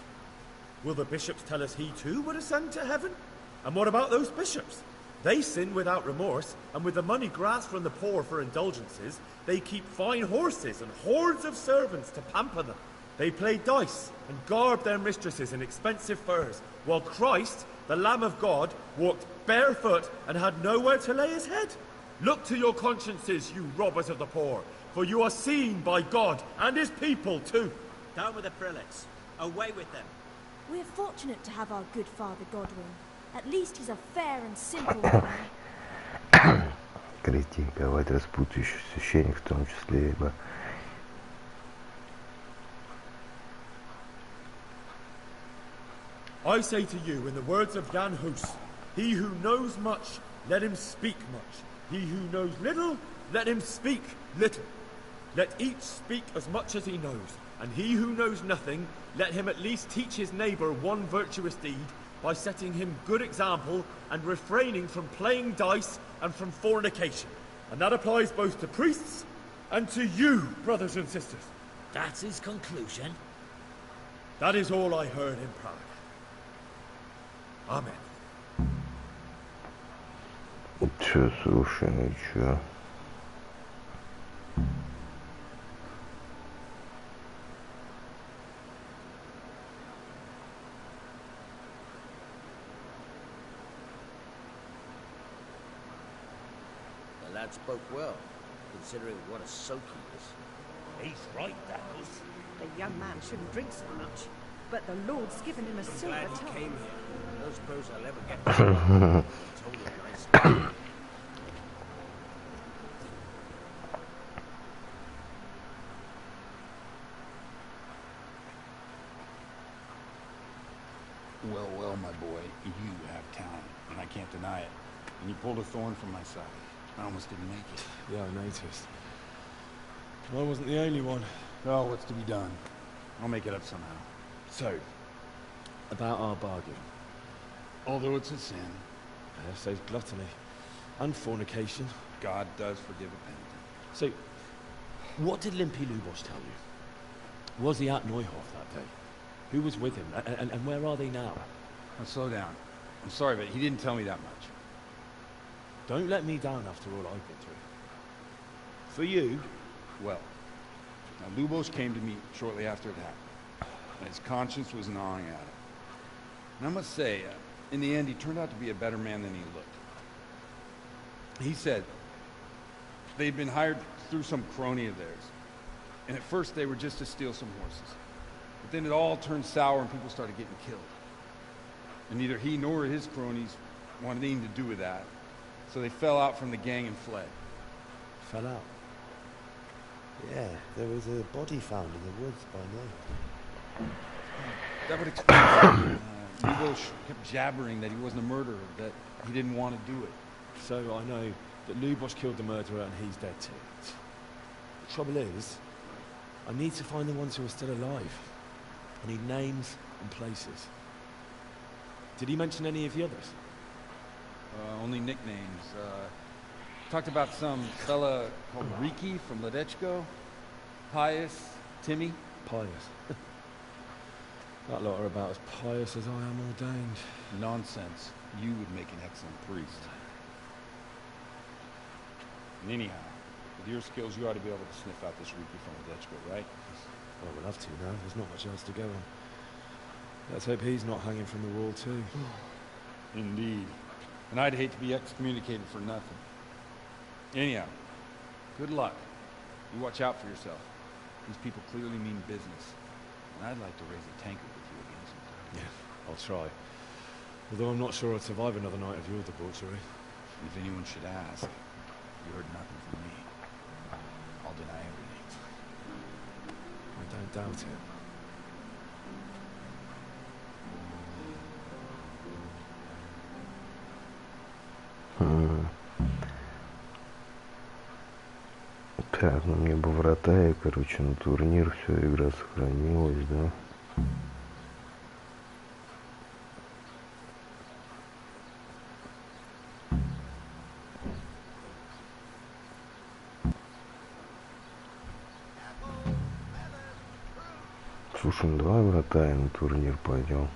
Will the bishops tell us he too would ascend to heaven? And what about those bishops? They sin without remorse, and with the money grasped from the poor for indulgences, they keep fine horses and hordes of servants to pamper them. They play dice and garb their mistresses in expensive furs, while Christ, the Lamb of God, walked barefoot and had nowhere to lay his head. Look to your consciences, you robbers of the poor, for you are seen by God and his people too. Down with the prelates. Away with them. We're fortunate to have our good Father Godwin. At least he's a fair and simple man. Критиковать распутающих священник в том числе, ибо I say to you, in the words of Jan Hus, he who knows much, let him speak much. He who knows little, let him speak little. Let each speak as much as he knows, and he who knows nothing, let him at least teach his neighbour one virtuous deed by setting him good example and refraining from playing dice and from fornication. And that applies both to priests and to you, brothers and sisters. That's his conclusion? That is all I heard in Prague. Amen. Чё, слушай, ну чё? The lad spoke well. considering what a soak he was. He's right, Daggles. The young man shouldn't drink so much, but the Lord's given him a silver Glad he tongue. came here. Those pros I'll ever get to told him nicely. Well, well, my boy, you have talent, and I can't deny it. And you pulled a thorn from my side. I almost didn't make it. Yeah, I noticed. I wasn't the only one. Oh, what's to be done? I'll make it up somehow. So, about our bargain. Although it's a sin, So gluttony and fornication. God does forgive a penitent. So, what did Limpy Lubos tell you? Was he at Neuhof that day? Who was with him? And where are they now? Now slow down. I'm sorry, but he didn't tell me that much. Don't let me down after all I've been through. For you? Well, now Lubos came to me shortly after it happened. And his conscience was gnawing at him. And I must say, in the end, he turned out to be a better man than he looked. He said they'd been hired through some crony of theirs. And at first they were just to steal some horses. But then it all turned sour and people started getting killed. And neither he nor his cronies wanted anything to do with that. So they fell out from the gang and fled. Fell out? Yeah, there was a body found in the woods by night. That would explain it. Lubos kept jabbering that he wasn't a murderer, that he didn't want to do it. So I know that Lubos killed the murderer and he's dead too. The trouble is, I need to find the ones who are still alive. I need names and places. Did he mention any of the others? Only nicknames. Talked about some fella called Riki from Ledechko. Pius, Timmy. Pious. That lot are about as pious as I am ordained. Nonsense. You would make an excellent priest. And anyhow, with your skills, you ought to be able to sniff out this Riki from Ledechko, right? Well, we'll have to now. There's not much else to go on. Let's hope he's not hanging from the wall too. Indeed. And I'd hate to be excommunicated for nothing. Anyhow, good luck. You watch out for yourself. These people clearly mean business. And I'd like to raise a tankard with you again sometime. Yeah, I'll try. Although I'm not sure I'd survive another night of your debauchery. If anyone should ask, you heard nothing from me. I'll deny everything. I don't doubt it. Так, ну мне бы врата, и, короче, на турнир все, игра сохранилась, да? Слушай, ну давай врата и на турнир пойдем.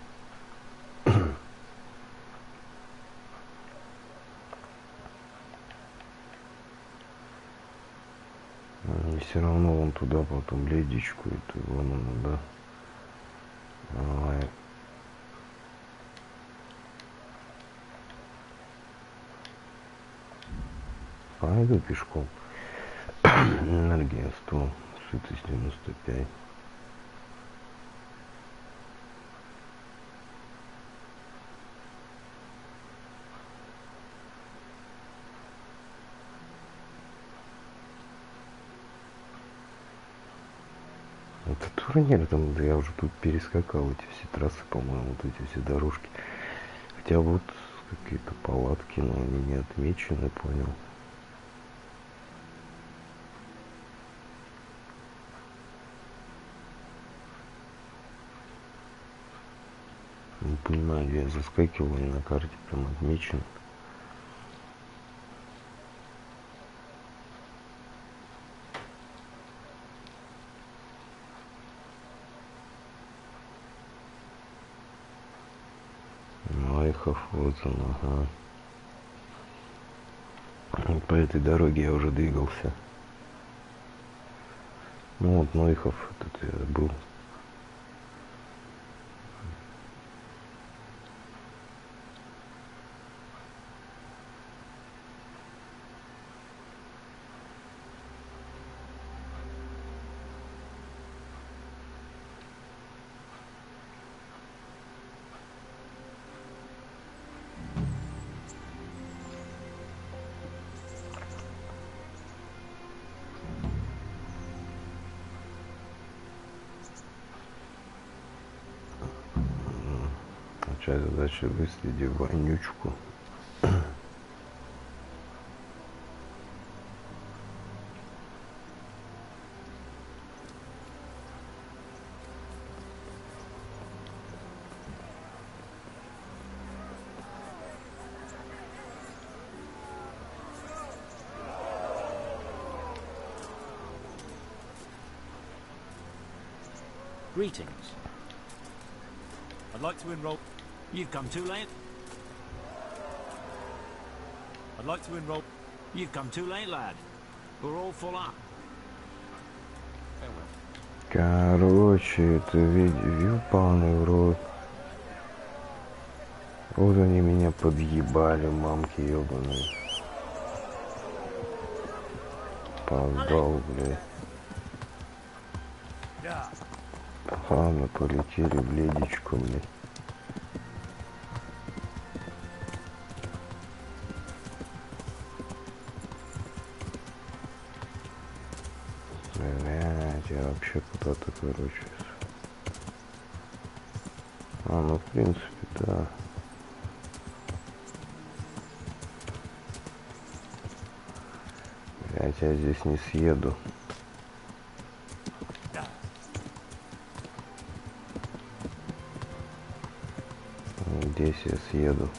Все равно вон туда потом ледичку эту вон она, да. Давай. Пойду пешком. Энергия 100, сытость 95. Это турнир, там я уже тут перескакал эти все трассы, по-моему, вот эти все дорожки. Хотя вот какие-то палатки, но они не отмечены, понял. Не понимаю, я заскакивал, и на карте прям отмечен. Нойхов, вот он, ага. По этой дороге я уже двигался. Ну вот Нойхов, этот я был. Часть задачи выследи вонючку. Greetings. I'd like to enroll. You've come too late. I'd like to enroll. You've come too late, lad. We're all full up. Короче, это ёбаный в рот. Вот они меня подъебали, мамки ёбаные. Поздал, блядь. Ладно, полетели в ледечку, блядь. Блядь, я вообще куда-то, короче. Ну, в принципе, да. Блядь, я здесь не съеду. Здесь я съеду.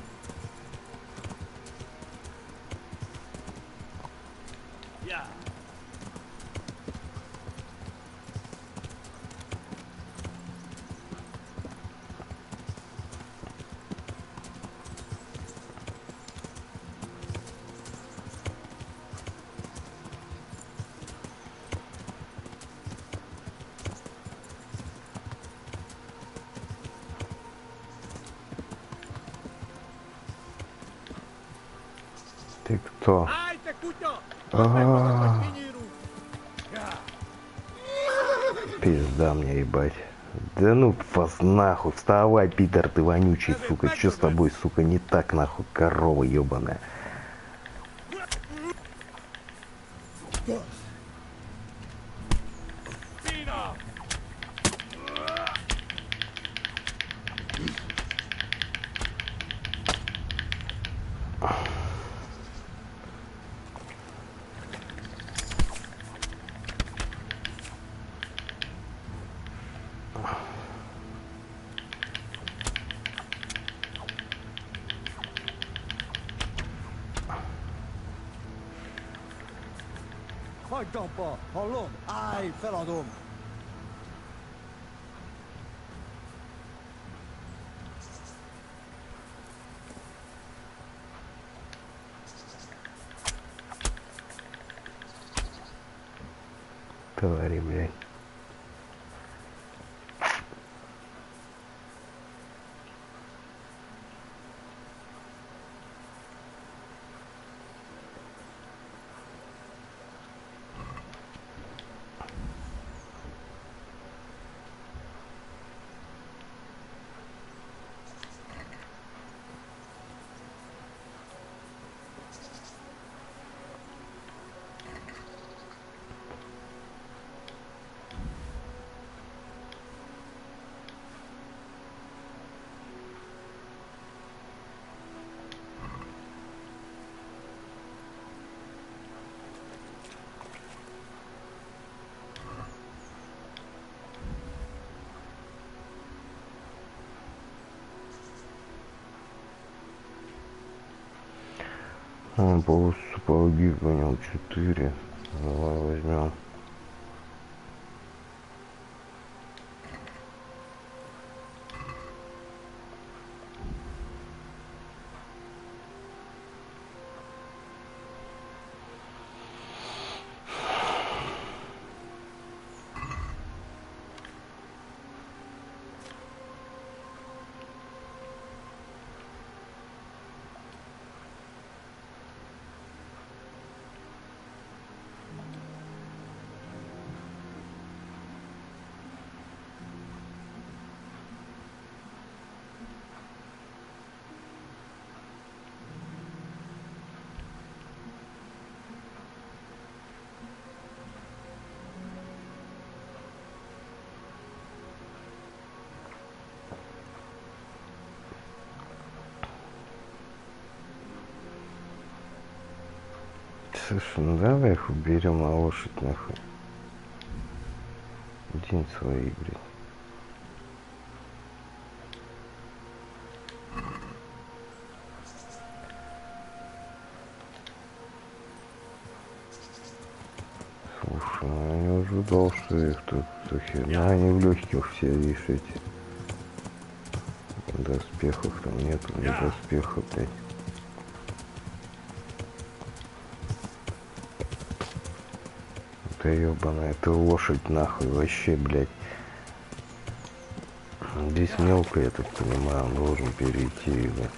Ты кто? Пизда мне, ебать. Да ну вас нахуй, вставай, пидор ты вонючий, сука. Чё с тобой, сука, не так, нахуй, корова ебаная? Hagytam pa, hallom? Állj, feladom! Твари, блядь. Полосу сапоги, понял, 4. Давай возьмем. Слушай, ну давай их уберем на лошадь нахуй. День свои, блядь. Слушай, ну я не ожидал, что их тут херня. Они в легких все решить. Доспехов там нету, ни доспеха, блядь. Это ебаная, это лошадь нахуй вообще, блядь. Здесь мелко, я так понимаю, он должен перейти, блядь.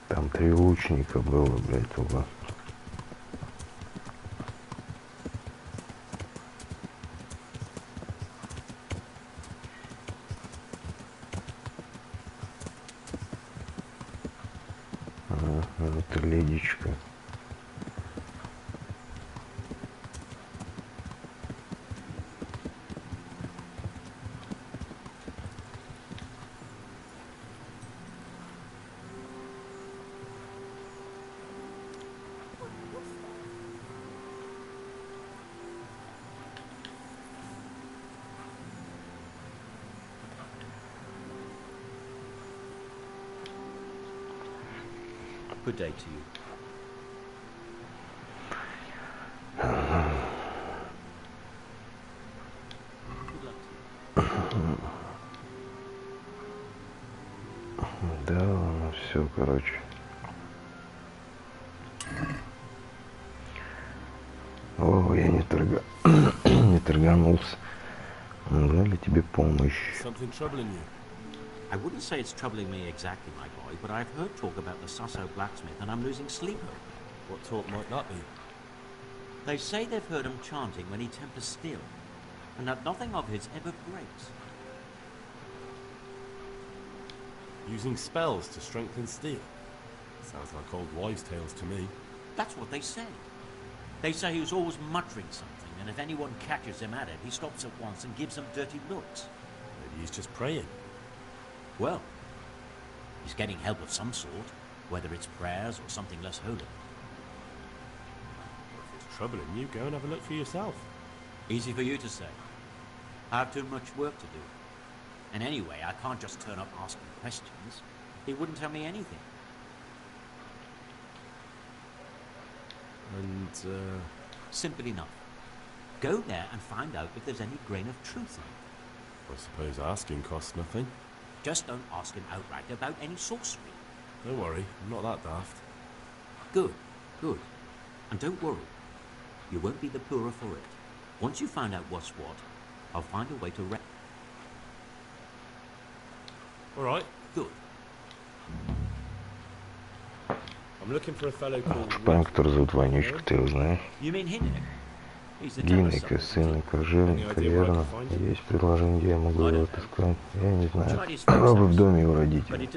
Там 3 лучника было, блядь, у вас. Ага, это ледичка. Good day to you. Да, ну все, короче. О, я не торганулся. Дали тебе помощь. Something troubling you? I wouldn't say it's troubling me exactly, my boy, but I've heard talk about the Susso blacksmith and I'm losing sleep over it. What talk might that be? They say they've heard him chanting when he tempers steel, and that nothing of his ever breaks. Using spells to strengthen steel? Sounds like old wives' tales to me. That's what they say. They say he was always muttering something, and if anyone catches him at it, he stops at once and gives them dirty looks. Maybe he's just praying. Well, he's getting help of some sort, whether it's prayers or something less holy. If it's troubling you, go and have a look for yourself. Easy for you to say. I have too much work to do. And anyway, I can't just turn up asking questions. He wouldn't tell me anything. And, Simple enough. Go there and find out if there's any grain of truth in it. I suppose asking costs nothing. Just don't ask him outright about any sorcery. Don't worry, I'm not that daft. Good, good. And don't worry. You won't be the poorer for it. Once you find out what's what, I'll find a way to All right. Good. I'm looking for a fellow called... Память, который зовут Ванючка, ты его знаешь? You mean Hinnick? Гинника, сына кожевника, верно? Есть предложение, где я могу его отыскать? Я не знаю. Пробуй в доме его родителей.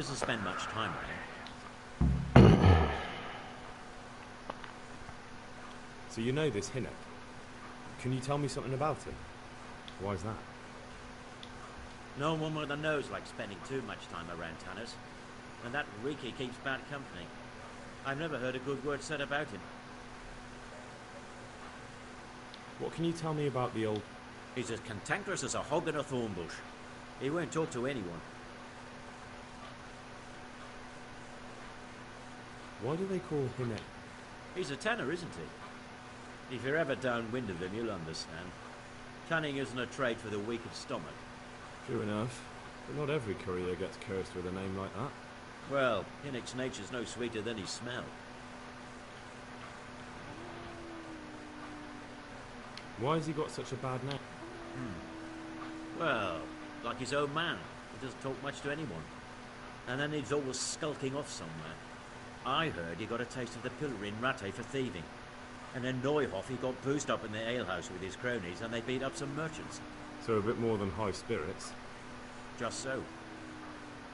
So you know this Hinnick? Can you tell me something about him? Why is that? No one with a nose likes spending too much time around Tanners. And that Riki keeps bad company. I've never heard a good word said about him. What can you tell me about the old... He's as cantankerous as a hog in a thorn bush. He won't talk to anyone. Why do they call him a... He's a tanner, isn't he? If you're ever downwind of him, you'll understand. Tanning isn't a trade for the weak of stomach. True enough. But not every courier gets cursed with a name like that. Well, Hinnick's nature's no sweeter than his smell. Why has he got such a bad name? Well, like his own man. doesn't talk much to anyone. And then he's always skulking off somewhere. I heard he got a taste of the pillory in Rattay for thieving. And then Neuhoff, he got boozed up in the alehouse with his cronies and they beat up some merchants. So a bit more than high spirits. Just so.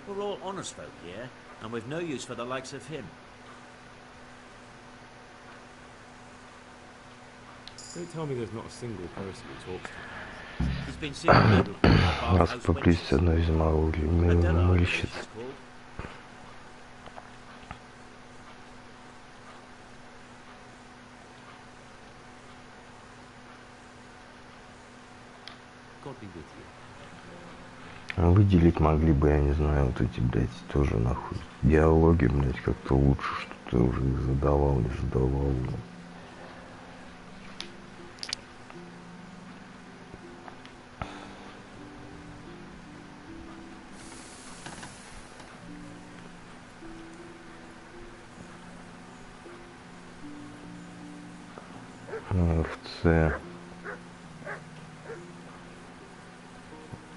We're all honest folk here, and we've no use for the likes of him. Don't tell me there's not a single person who talks to him. He's been seeing people Нас поблизости одной из мыльщиц. Выделить могли бы, я не знаю, вот эти, блядь, тоже нахуй. Диалоги, блядь, как-то лучше, что ты уже их задавал, не задавал. В С.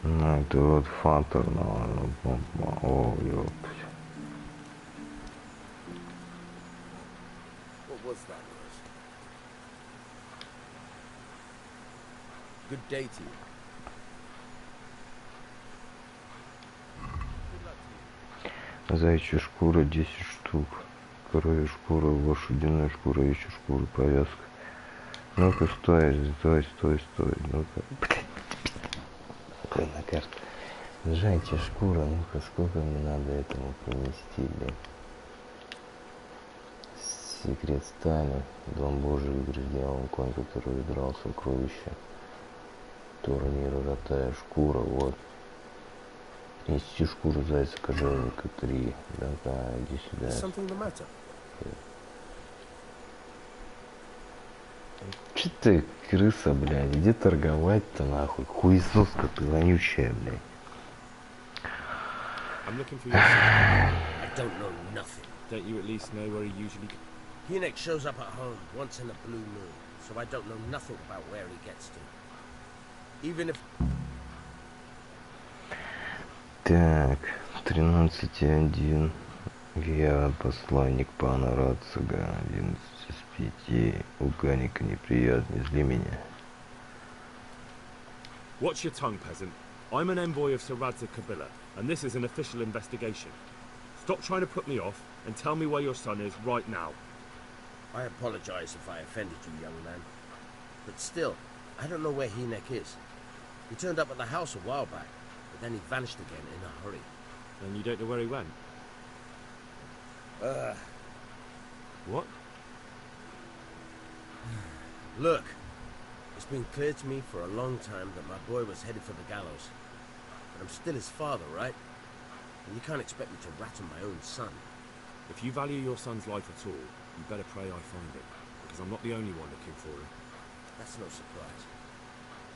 Ну, это вот фактор, о, ёптать. What was that, Rose? Good day to you. Заячья шкура 10 штук. Коровья шкура, лошадиная шкура, еще шкура, повязка. Ну-ка, стой. Ну-ка, блядь. Какой на карте? Заячья шкура, ну-ка, сколько мне надо этому принести, блядь? Секрет стали. Дом Божий, игры с дьяволом, конь, который играл сокровища. Турнир, ротая шкура, вот. Нести шкуру зайца кожевника 3. Давай, иди сюда. Че ты, крыса, блядь, где торговать-то нахуй? Хуесоска ты вонючая, блядь. I'm looking for your son. I don't know nothing. Don't you at least know where he usually... Hinek shows up at home once in a blue moon, so I don't know nothing about where he gets to. Even if... Так, 13:1. Я посланник пана Рацига. 11 из 5. У Ганика неприятно, зли меня. Watch your tongue, peasant. I'm an envoy of Sir Radzig Kabila, and this is an official investigation. Stop trying to put me off, and tell me where your son is right now. I apologize if I offended you, young man. But still, I don't know where Hinek is. He turned up at the house a while back, but then he vanished again in a hurry. And you don't know where he went? What? Look, it's been clear to me for a long time that my boy was headed for the gallows. But I'm still his father, right? And you can't expect me to rat on my own son. If you value your son's life at all, you better pray I find him, because I'm not the only one looking for him. That's no surprise.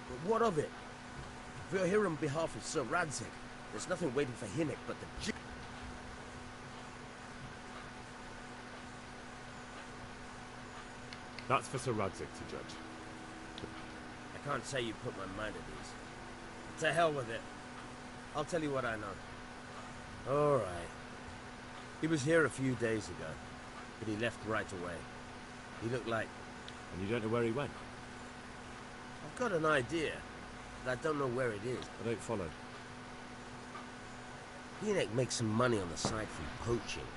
But what of it? If you're here on behalf of Sir Radzig, there's nothing waiting for Hinek but the... That's for Sir Radzig to judge. I can't say you put my mind at ease. To hell with it. I'll tell you what I know. All right. He was here a few days ago, but he left right away. He looked like... And you don't know where he went? I've got an idea, but I don't know where it is. I don't follow. Hinek makes some money on the side from poaching.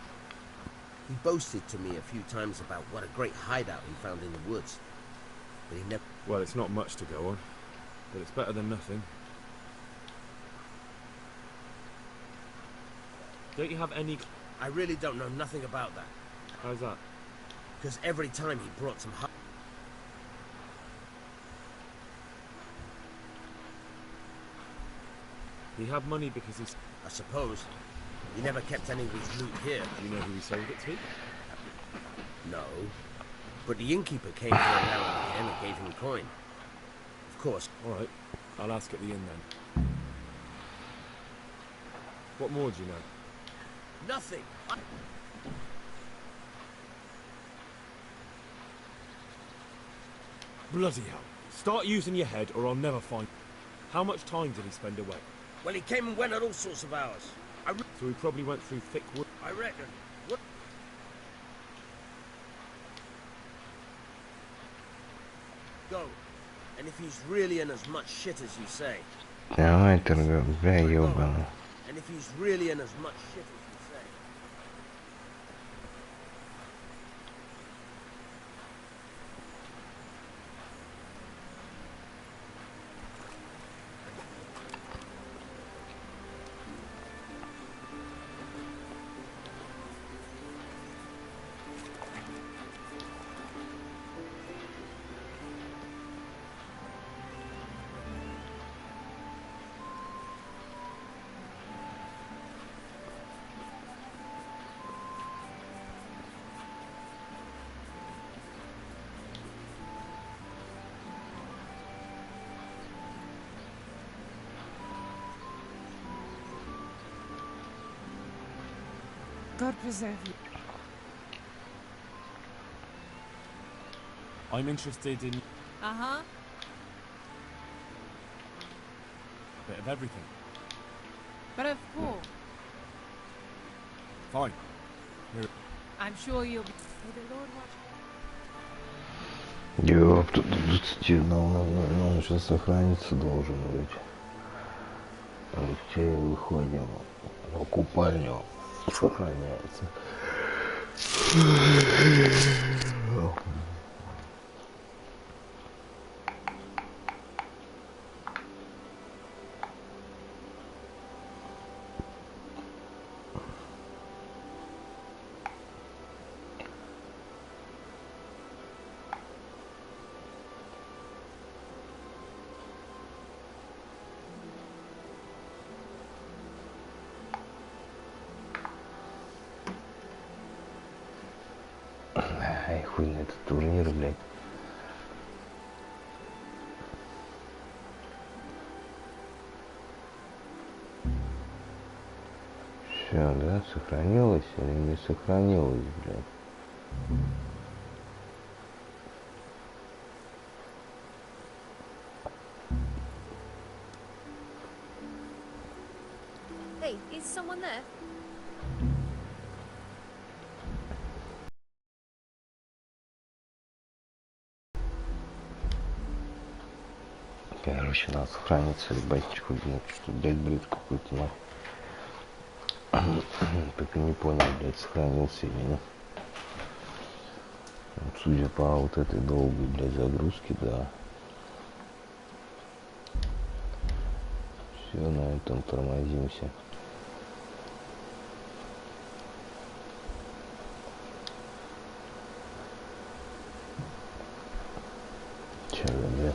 He boasted to me a few times about what a great hideout he found in the woods. But he never... Well, it's not much to go on, but it's better than nothing. Don't you have any... I really don't know nothing about that. How's that? Because every time he brought some... He had money because he's... I suppose. He never kept any of his loot here. Do you know who he sold it to? No. But the innkeeper came here now and again and gave him coin. Of course. All right. I'll ask at the inn then. What more do you know? Nothing. Bloody hell. Start using your head or I'll never find... How much time did he spend away? Well, he came and went at all sorts of hours. So he probably went through thick wood. I reckon. What? Go. And if he's really in as much shit as you say. Давай, торговый, бля, ёбаный. And if he's really in as much shit as you say. God preserve you. I'm interested in Uh-huh. a bit of everything. But of course, Fine. Here. I'm sure you'll be... May the Lord watch. Ёп, тут 21, он сейчас сохраниться должен быть. Все выходим в купальню, сохраняется. Ай, хуй на этот турнир, блядь. Все, да, сохранилось или не сохранилось, блядь? Hey, is someone there? Короче, надо сохраниться, ебать, блядь, что, блядь, бред какой-то, нахуй. Так и не понял, блядь, сохранился или нет. Вот, судя по вот этой долгой, блядь, загрузке, да. Все, на этом тормозимся. Че, блядь?